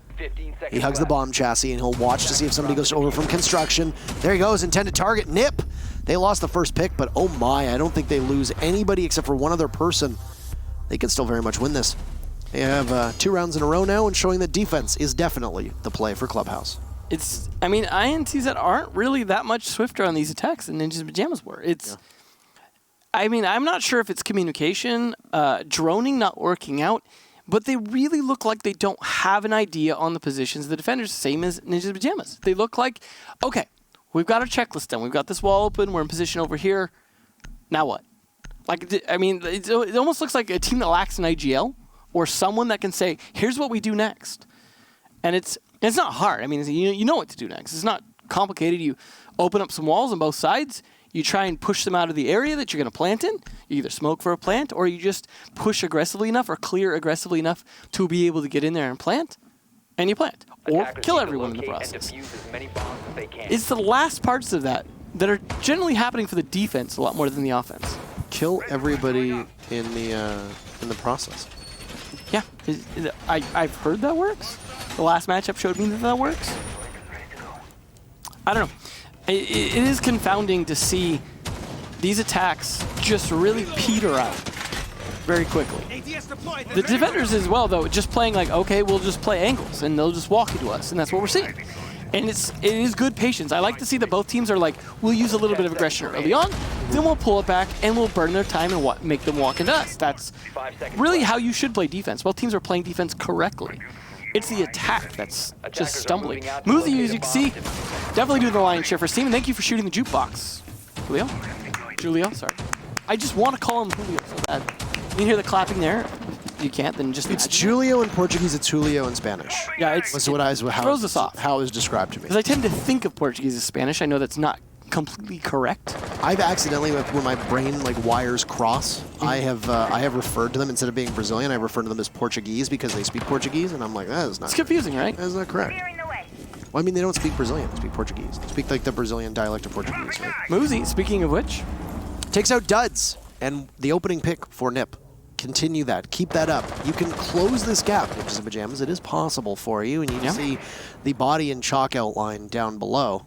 He hugs the bomb chassis, and he'll watch to see if somebody goes over from construction. There he goes, intended target, Nip. They lost the first pick, but oh my, I don't think they lose anybody except for one other person. They can still very much win this. They have 2 rounds in a row now, and showing that defense is definitely the play for Clubhouse. I mean, INTZ aren't really that much swifter on these attacks than Ninja's Pyjamas were. I mean, I'm not sure if it's communication, droning not working out, but they really look like they don't have an idea on the positions of the defenders, same as Ninja's Pyjamas. They look like, okay, we've got our checklist done. We've got this wall open. We're in position over here. Now what? Like, I mean, it almost looks like a team that lacks an IGL or someone that can say, here's what we do next. And it's not hard. I mean, you know what to do next. It's not complicated. You open up some walls on both sides. You try and push them out of the area that you're going to plant in. You either smoke for a plant, or you just push aggressively enough or clear aggressively enough to be able to get in there and plant. And you plant. Or kill everyone in the process. It's the last parts of that are generally happening for the defense a lot more than the offense. Kill everybody in the process. Yeah, I've heard that works. The last matchup showed me that works. I don't know. It is confounding to see these attacks just really peter out very quickly. The defenders as well, though, just playing like, okay, we'll just play angles, and they'll just walk into us, and that's what we're seeing. And it is good patience. I like to see that both teams are like, we'll use a little bit of aggression early on, then we'll pull it back, and we'll burn their time and make them walk into us. That's really how you should play defense. Both teams are playing defense correctly. It's the attack that's just stumbling. Muzi, as you can see, definitely doing the lion's share for his team, and thank you for shooting the jukebox. Julio, sorry. I just want to call him Julio so bad. You can hear the clapping there. You can't, then just It's Julio in Portuguese, it's Julio in Spanish. Yeah, throws us off. How it was described to me. Because I tend to think of Portuguese as Spanish. I know that's not completely correct. I've accidentally, when my brain like wires cross, I have referred to them, instead of being Brazilian, I refer to them as Portuguese because they speak Portuguese, and I'm like, that is not. It's confusing, right? That is not correct. Well, I mean, they don't speak Brazilian; they speak Portuguese. They speak like the Brazilian dialect of Portuguese, right? Muzi, speaking of which, takes out Duds, and the opening pick for Nip. Continue that. Keep that up. You can close this gap, Ninjas in Pyjamas. It is possible for you, and you can see the body and chalk outline down below.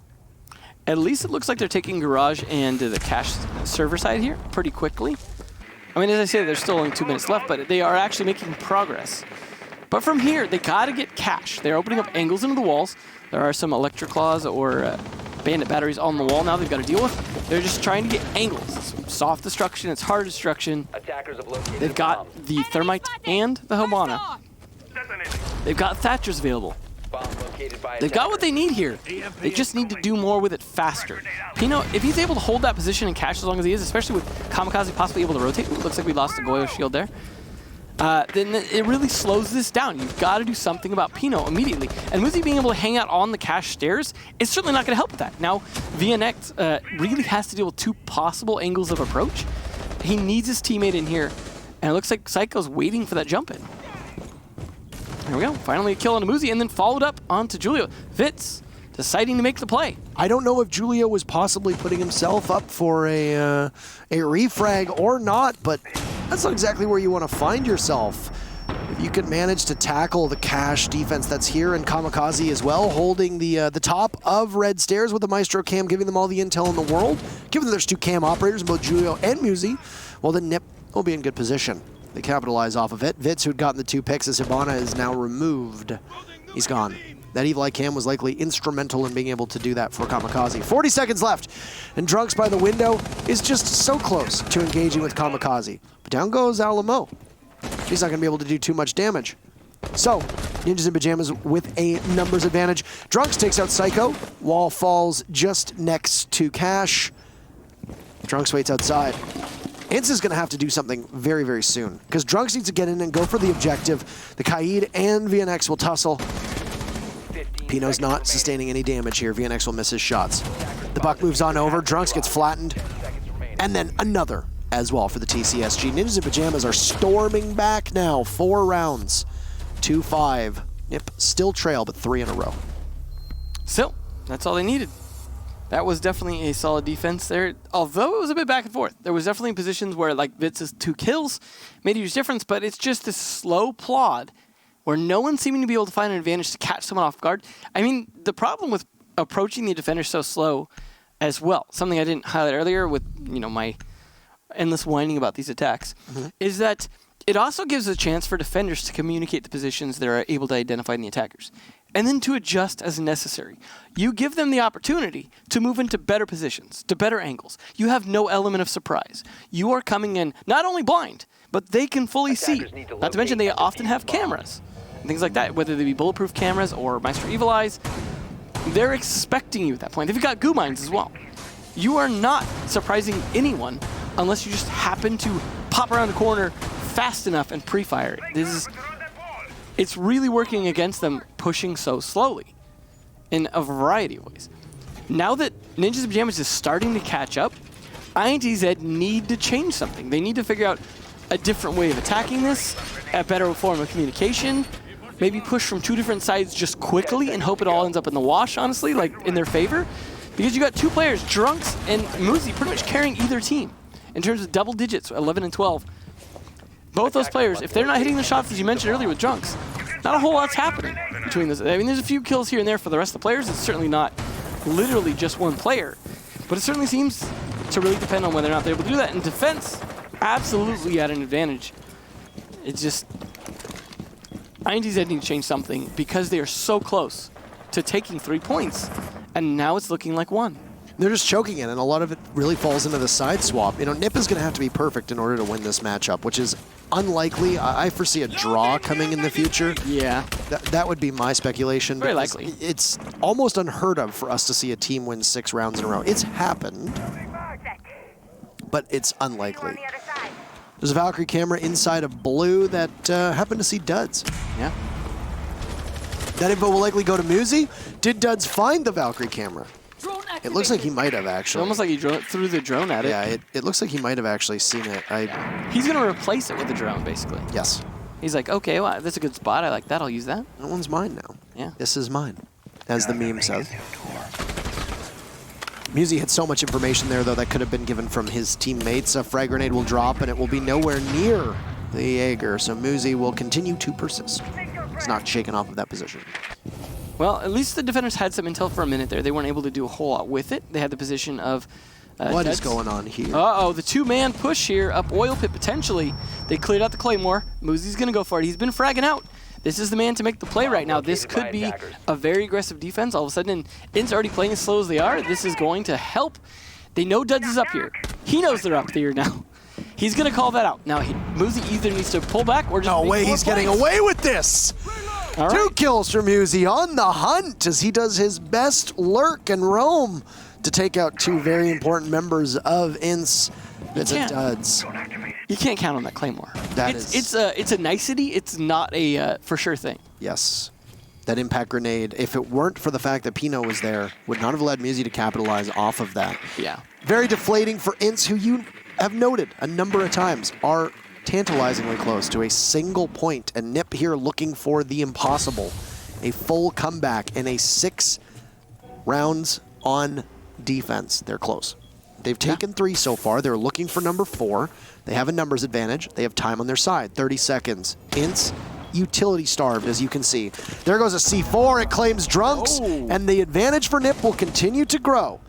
At least it looks like they're taking Garage and the cache server side here pretty quickly. I mean, as I say, there's still only 2 minutes left, but they are actually making progress. But from here, they got to get cash. They're opening up angles into the walls. There are some electric claws or bandit batteries on the wall now they've got to deal with. They're just trying to get angles. It's soft destruction, it's hard destruction. Attackers have located They've got the thermite and the Hobana. They've got Thatchers available. bomb located by They've got what they need here. They just need to do more with it faster. Pino, if he's able to hold that position and cash as long as he is, especially with Kamikaze possibly able to rotate, ooh, looks like we lost a Goyo shield there, then it really slows this down. You've got to do something about Pino immediately. And with he being able to hang out on the cash stairs, it's certainly not going to help with that. Now, VNX really has to deal with 2 possible angles of approach. He needs his teammate in here, and it looks like Psycho's waiting for that jump in. There we go. Finally a kill on Amuzi, and then followed up onto Julio. Vitz deciding to make the play. I don't know if Julio was possibly putting himself up for a refrag or not, but that's not exactly where you want to find yourself. If you could manage to tackle the cash defense that's here, and Kamikaze as well, holding the top of red stairs with the Maestro cam, giving them all the intel in the world. Given that there's 2 cam operators, both Julio and Muzi, well, then Nip will be in good position. They capitalize off of it. Vitz, who'd gotten the 2 picks as Hibana, is now removed. He's gone. That Evil Eye cam was likely instrumental in being able to do that for Kamikaze. 40 seconds left, and Drunks by the window is just so close to engaging with Kamikaze. But down goes Alamo. He's not going to be able to do too much damage. So, Ninjas in Pyjamas with a numbers advantage. Drunks takes out Psycho. Wall falls just next to Cash. Drunks waits outside. INTE is going to have to do something very, very soon, because Drunks needs to get in and go for the objective. The Kaid and VNX will tussle. Pino's not sustaining any damage here. VNX will miss his shots. The buck moves on over. Drunks gets flattened. And then another as well for the TCSG. Ninjas in Pyjamas are storming back now. 4 rounds. 2-5. Nip still trail, but 3 in a row. Still, that's all they needed. That was definitely a solid defense there, although it was a bit back and forth. There was definitely positions where, like, Vitz's 2 kills made a huge difference, but it's just this slow plod where no one's seeming to be able to find an advantage to catch someone off guard. I mean, the problem with approaching the defender so slow as well, something I didn't highlight earlier with, you know, my endless whining about these attacks, is that it also gives a chance for defenders to communicate the positions they're able to identify in the attackers, and then to adjust as necessary. You give them the opportunity to move into better positions, to better angles. You have no element of surprise. You are coming in not only blind, but they can fully see. Not to mention they often have cameras and things like that, whether they be bulletproof cameras or Maestro Evil Eyes. They're expecting you at that point. They've got goo mines as well. You are not surprising anyone unless you just happen to pop around the corner fast enough and pre-fire it. It's really working against them pushing so slowly in a variety of ways. Now that Ninjas in Pyjamas is starting to catch up, INTZ need to change something. They need to figure out a different way of attacking this, a better form of communication, maybe push from 2 different sides just quickly and hope it all ends up in the wash, honestly, like in their favor. Because you got 2 players, Drunks and Muzi, pretty much carrying either team in terms of double digits, 11 and 12. Both those players, if they're not hitting the shots as you mentioned earlier with Drunks, not a whole lot's happening between this. I mean, there's a few kills here and there for the rest of the players. It's certainly not literally just one player, but it certainly seems to really depend on whether or not they're able to do that. In defense, absolutely at an advantage. It's just, INTZ need to change something because they are so close to taking 3 points, and now it's looking like 1. They're just choking it, and a lot of it really falls into the side swap. You know, Nip is going to have to be perfect in order to win this matchup, which is unlikely. I foresee a draw coming in the future. Yeah. That would be my speculation. Very likely. It's almost unheard of for us to see a team win 6 rounds in a row. It's happened, but it's unlikely. There's a Valkyrie camera inside of blue that happened to see Duds. Yeah. That info will likely go to Muzi. Did Duds find the Valkyrie camera? It looks like he might have, actually. It's almost like he threw the drone at it. Yeah, it looks like he might have actually seen it. He's going to replace it with the drone, basically. Yes. He's like, okay, well, that's a good spot. I like that. I'll use that. That one's mine now. Yeah. This is mine, as the meme says. Muzi had so much information there, though, that could have been given from his teammates. A frag grenade will drop, and it will be nowhere near the Jaeger, so Muzi will continue to persist. He's not shaken off of that position. Well, at least the defenders had some intel for a minute there. They weren't able to do a whole lot with it. They had the position of What is going on here? Uh-oh, the two-man push here up oil pit potentially. They cleared out the Claymore. Muzi's going to go for it. He's been fragging out. This is the man to make the play right now. This could be a very aggressive defense. All of a sudden, INTE's already playing as slow as they are. This is going to help. They know Duds is up here. He knows they're up here now. He's going to call that out. Now, Muzi either needs to pull back or just No way he's getting away with this. All 2 right. kills for Muzi on the hunt as he does his best lurk and roam to take out 2 very important members of INTE. It's a Duds. You can't count on that Claymore. It's a nicety. It's not a for sure thing. Yes. That impact grenade, if it weren't for the fact that Pino was there, would not have led Muzi to capitalize off of that. Yeah. Very deflating for INTE, who you have noted a number of times are tantalizingly close to a single point. And Nip here looking for the impossible. A full comeback in a 6 rounds on defense. They're close. They've taken 3 so far. They're looking for number 4. They have a numbers advantage. They have time on their side. 30 seconds. INTE utility starved, as you can see. There goes a C4. It claims Drunks. Oh. And the advantage for Nip will continue to grow.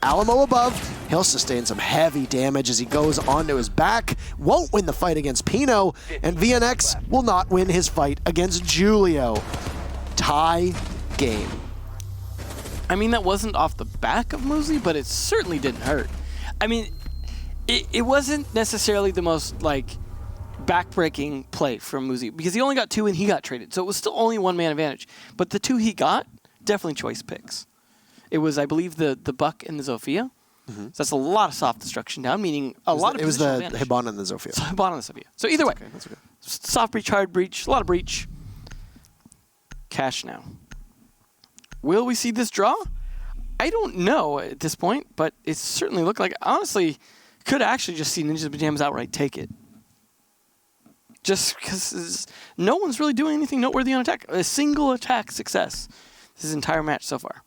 Alamo above. He'll sustain some heavy damage as he goes onto his back. Won't win the fight against Pino. And VNX will not win his fight against Julio. Tie game. I mean, that wasn't off the back of Muzi, but it certainly didn't hurt. I mean, it wasn't necessarily the most, like, back-breaking play from Muzi because he only got 2 and he got traded. So it was still only 1-man advantage. But the 2 he got, definitely choice picks. It was, I believe, the Buck and the Zofia. So that's a lot of soft destruction down, meaning a lot of It was the advantage. Hibana and the Zofia. So Hibana and the Zofia. So either way, That's okay. soft breach, hard breach, a lot of breach. Cash now. Will we see this draw? I don't know at this point, but it certainly looked like, honestly, could actually just see Ninjas Pyjamas outright take it. Just because no one's really doing anything noteworthy on attack. A single attack success this entire match so far.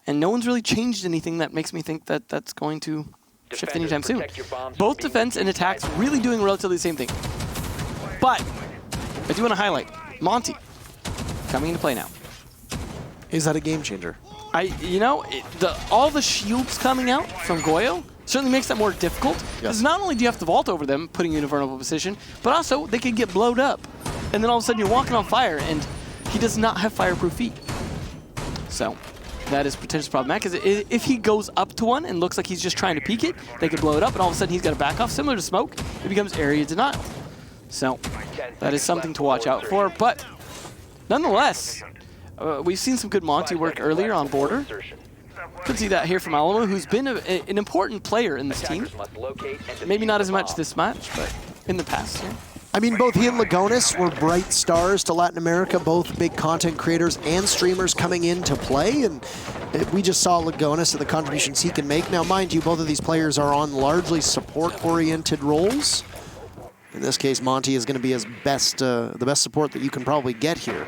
And no one's really changed anything that makes me think that that's going to shift anytime soon. Both defense and attacks really doing relatively the same thing. But I do want to highlight Monty coming into play now. Is that a game changer? All the shields coming out from Goyo certainly makes that more difficult. Because not only do you have to vault over them, putting you in a vulnerable position, but also they could get blowed up. And then all of a sudden you're walking on fire, and he does not have fireproof feet. So that is potentially problematic, because if he goes up to one and looks like he's just trying to peek it, they could blow it up, and all of a sudden he's got to back off. Similar to Smoke, it becomes area denial. So that is something to watch out for. But nonetheless, we've seen some good Monty work earlier on border. Could see that here from Alamo, who's been an important player in this team. Maybe not as much this match, but in the past. Yeah. I mean, both he and Lagonis were bright stars to Latin America, both big content creators and streamers coming in to play, and we just saw Lagonis and the contributions he can make. Now, mind you, both of these players are on largely support-oriented roles. In this case, Monty is going to be his best, the best support that you can probably get here.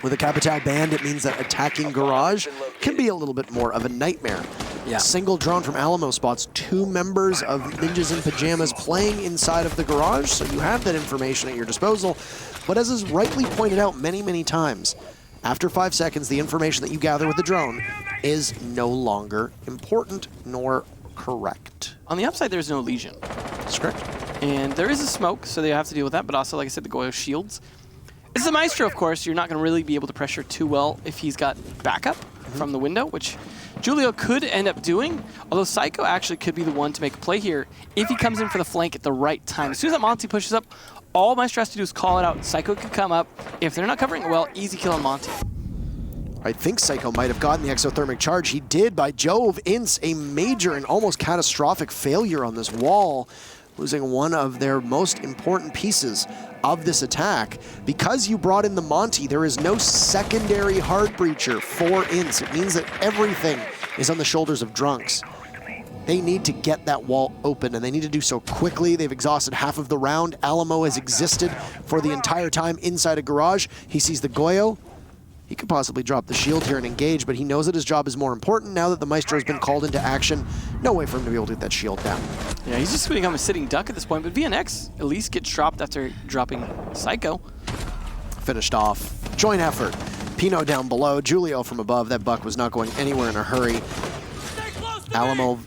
With a Capital Band, it means that attacking Garage can be a little bit more of a nightmare. Yeah. Single drone from Alamo spots 2 members of Ninjas in Pyjamas playing inside of the Garage, so you have that information at your disposal. But as is rightly pointed out many, many times, after 5 seconds, the information that you gather with the drone is no longer important nor correct. On the upside, there's no Legion. That's correct. And there is a smoke, so they have to deal with that, but also, like I said, the Goyo shields. It's the Maestro, of course. You're not going to really be able to pressure too well if he's got backup from the window, which Julio could end up doing, although Psycho actually could be the one to make a play here if he comes in for the flank at the right time. As soon as that Monty pushes up, all Maestro has to do is call it out. Psycho can come up. If they're not covering it well, easy kill on Monty. I think Psycho might have gotten the exothermic charge. He did, by Jove. INTE, a major and almost catastrophic failure on this wall, losing one of their most important pieces of this attack. Because you brought in the Monty, there is no secondary hard breacher for INTE. It means that everything is on the shoulders of Drunks. They need to get that wall open, and they need to do so quickly. They've exhausted half of the round. Alamo has existed for the entire time inside a Garage. He sees the Goyo. He could possibly drop the shield here and engage, but he knows that his job is more important now that the Maestro's been called into action. No way for him to be able to get that shield down. Yeah, he's just become a sitting duck at this point, but VNX at least gets dropped after dropping Psycho. Finished off. Joint effort. Pino down below, Julio from above. That buck was not going anywhere in a hurry. Alamo,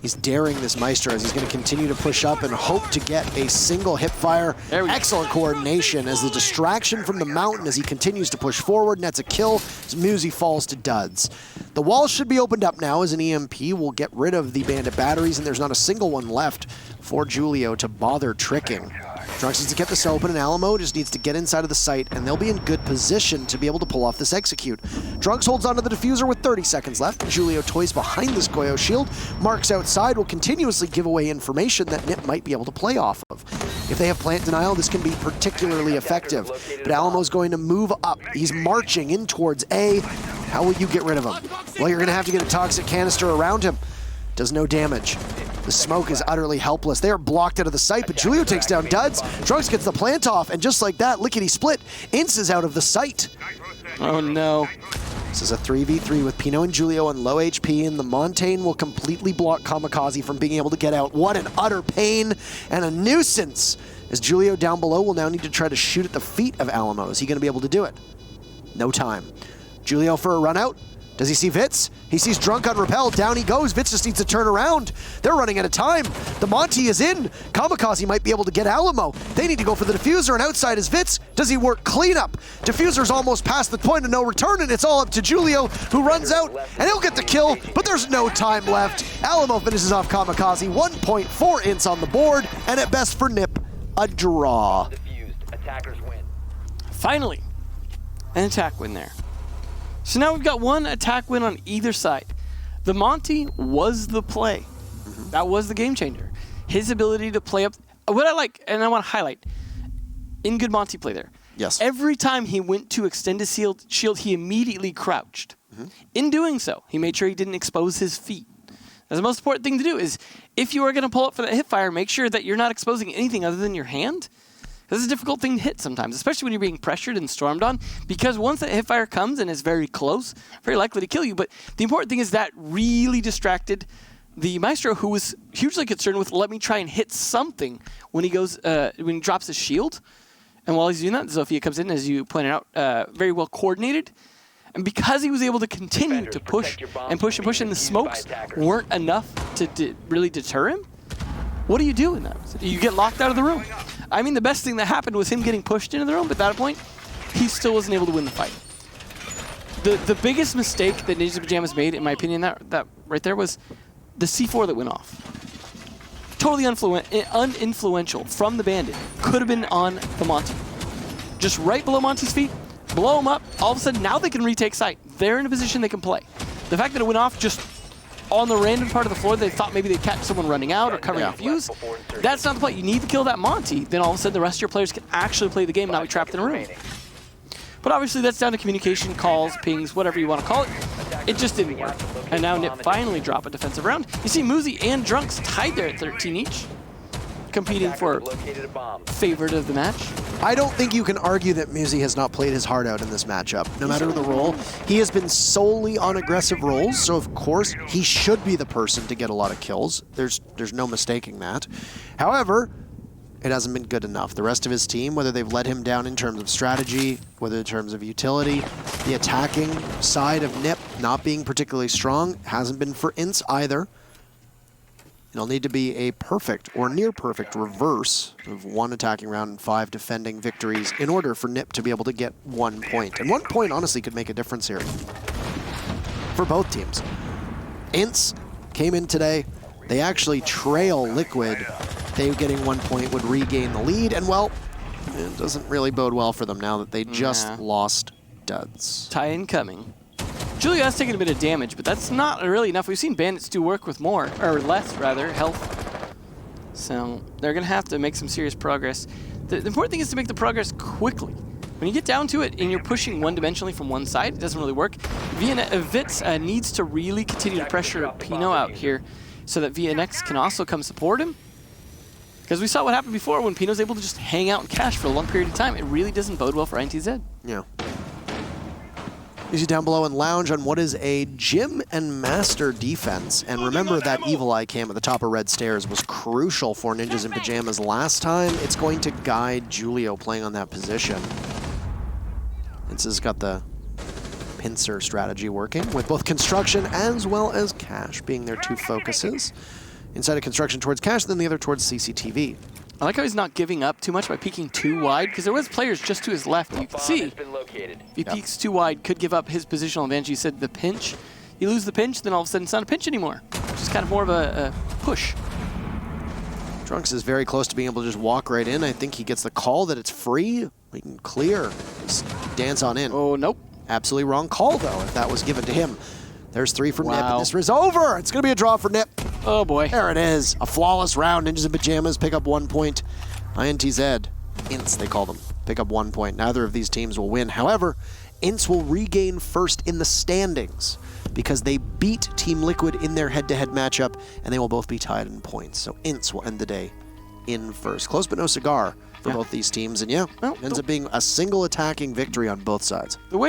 he's daring this Maestro as he's going to continue to push up and hope to get a single hip fire. Excellent coordination as the distraction from the mountain as he continues to push forward, nets a kill as Muzi falls to duds. The wall should be opened up now as an EMP will get rid of the bandit batteries, and there's not a single one left for Julio to bother tricking. Drunks needs to get this open, and Alamo just needs to get inside of the site, and they'll be in good position to be able to pull off this execute. Drunks holds onto the diffuser with 30 seconds left, and Julio toys behind this Goyo shield. Marks outside will continuously give away information that Nip might be able to play off of. If they have plant denial, this can be particularly effective. But Alamo's going to move up. He's marching in towards A. How will you get rid of him? Well, you're going to have to get a toxic canister around him. Does no damage. The smoke is utterly helpless. They are blocked out of the site, but Julio takes down Duds. Drunks gets the plant off, and just like that, lickety-split, INTZ is out of the site. Oh no. This is a 3v3 with Pino and Julio on low HP, and the Montaigne will completely block Kamikaze from being able to get out. What an utter pain and a nuisance, as Julio down below will now need to try to shoot at the feet of Alamo. Is he going to be able to do it? No time. Julio for a run out. Does he see Vitz? He sees Drunk on Repel. Down he goes. Vitz just needs to turn around. They're running out of time. The Monty is in. Kamikaze might be able to get Alamo. They need to go for the diffuser, and outside is Vitz. Does he work cleanup? Diffuser's almost past the point of no return, and it's all up to Julio, who runs out, and he'll get the kill, but there's no time left. Alamo finishes off Kamikaze. 1.4 ints on the board, and at best for Nip, a draw. Attackers win. Finally, an attack win there. So now we've got one attack win on either side. The Monty was the play. That was the game changer. His ability to play up. What I like, and I want to highlight, in good Monty play there. Yes. Every time he went to extend his shield, he immediately crouched. In doing so, he made sure he didn't expose his feet. That's the most important thing to do is, if you are going to pull up for that hip fire, make sure that you're not exposing anything other than your hand. This is a difficult thing to hit sometimes, especially when you're being pressured and stormed on, because once that hipfire comes and is very close, very likely to kill you. But the important thing is that really distracted the Maestro, who was hugely concerned with, let me try and hit something when he goes, when he drops his shield. And while he's doing that, Zofia comes in, as you pointed out, very well coordinated. And because he was able to continue to push and push and push, and the smokes weren't enough to really deter him, what do you do in that? You get locked out of the room. I mean, the best thing that happened was him getting pushed into the room, but at that point, he still wasn't able to win the fight. The biggest mistake that Ninja Pyjamas made, in my opinion, that right there was the C4 that went off. Totally uninfluential from the Bandit. Could have been on the Monty. Just right below Monty's feet, blow him up, all of a sudden now they can retake site. They're in a position they can play. The fact that it went off just on the random part of the floor, they thought maybe they'd catch someone running out or covering a fuse. That's not the play. You need to kill that Monty. Then all of a sudden the rest of your players can actually play the game and not be trapped in a room. But obviously that's down to communication, calls, pings, whatever you want to call it. It just didn't work. And now Nip finally drop a defensive round. You see Muzi and Drunks tied there at 13 each, competing for favorite of the match. I don't think you can argue that Muzi has not played his heart out in this matchup. No matter the role, he has been solely on aggressive roles, so of course he should be the person to get a lot of kills. There's no mistaking that. However, it hasn't been good enough. The rest of his team, whether they've let him down in terms of strategy, whether in terms of utility, the attacking side of Nip not being particularly strong, hasn't been for INTZ either. It'll need to be a perfect or near perfect reverse of 1 attacking round and 5 defending victories in order for Nip to be able to get 1 point. And 1 point honestly could make a difference here for both teams. INTZ came in today. They actually trail Liquid. They getting 1 point would regain the lead. And well, it doesn't really bode well for them now that they just lost Duds. Tie incoming. Julio has taken a bit of damage, but that's not really enough. We've seen Bandits do work with more, or less rather, health. So they're going to have to make some serious progress. The important thing is to make the progress quickly. When you get down to it and you're pushing one-dimensionally from one side, it doesn't really work. Vitz needs to really continue to pressure Pino out here so that VNX can also come support him. Because we saw what happened before when Pino's able to just hang out and cash for a long period of time. It really doesn't bode well for INTZ. Yeah. You down below and lounge on what is a Gym and Master defense. And remember that Evil Eye cam at the top of Red Stairs was crucial for Ninjas in Pyjamas last time. It's going to guide Julio playing on that position. This has got the pincer strategy working, with both construction as well as cash being their two focuses. Inside of construction towards cash, then the other towards CCTV. I like how he's not giving up too much by peeking too wide, because there was players just to his left. You can Bomb see has been located. if he peeks too wide, could give up his positional advantage. You said the pinch. You lose the pinch, then all of a sudden it's not a pinch anymore. It's just kind of more of a push. Trunks is very close to being able to just walk right in. I think he gets the call that it's free. We can clear. Just dance on in. Oh, nope. Absolutely wrong call, though, if that was given to him. There's 3 from Nip, Wow. and this is over. It's going to be a draw for Nip. Oh, boy. There it is. A flawless round. Ninjas in Pyjamas pick up 1 point. INTZ, INTZ they call them, pick up 1 point. Neither of these teams will win. However, INTZ will regain first in the standings because they beat Team Liquid in their head-to-head matchup, and they will both be tied in points. So INTZ will end the day in first. Close but no cigar for both these teams. And yeah, Well, ends up being a single attacking victory on both sides. The way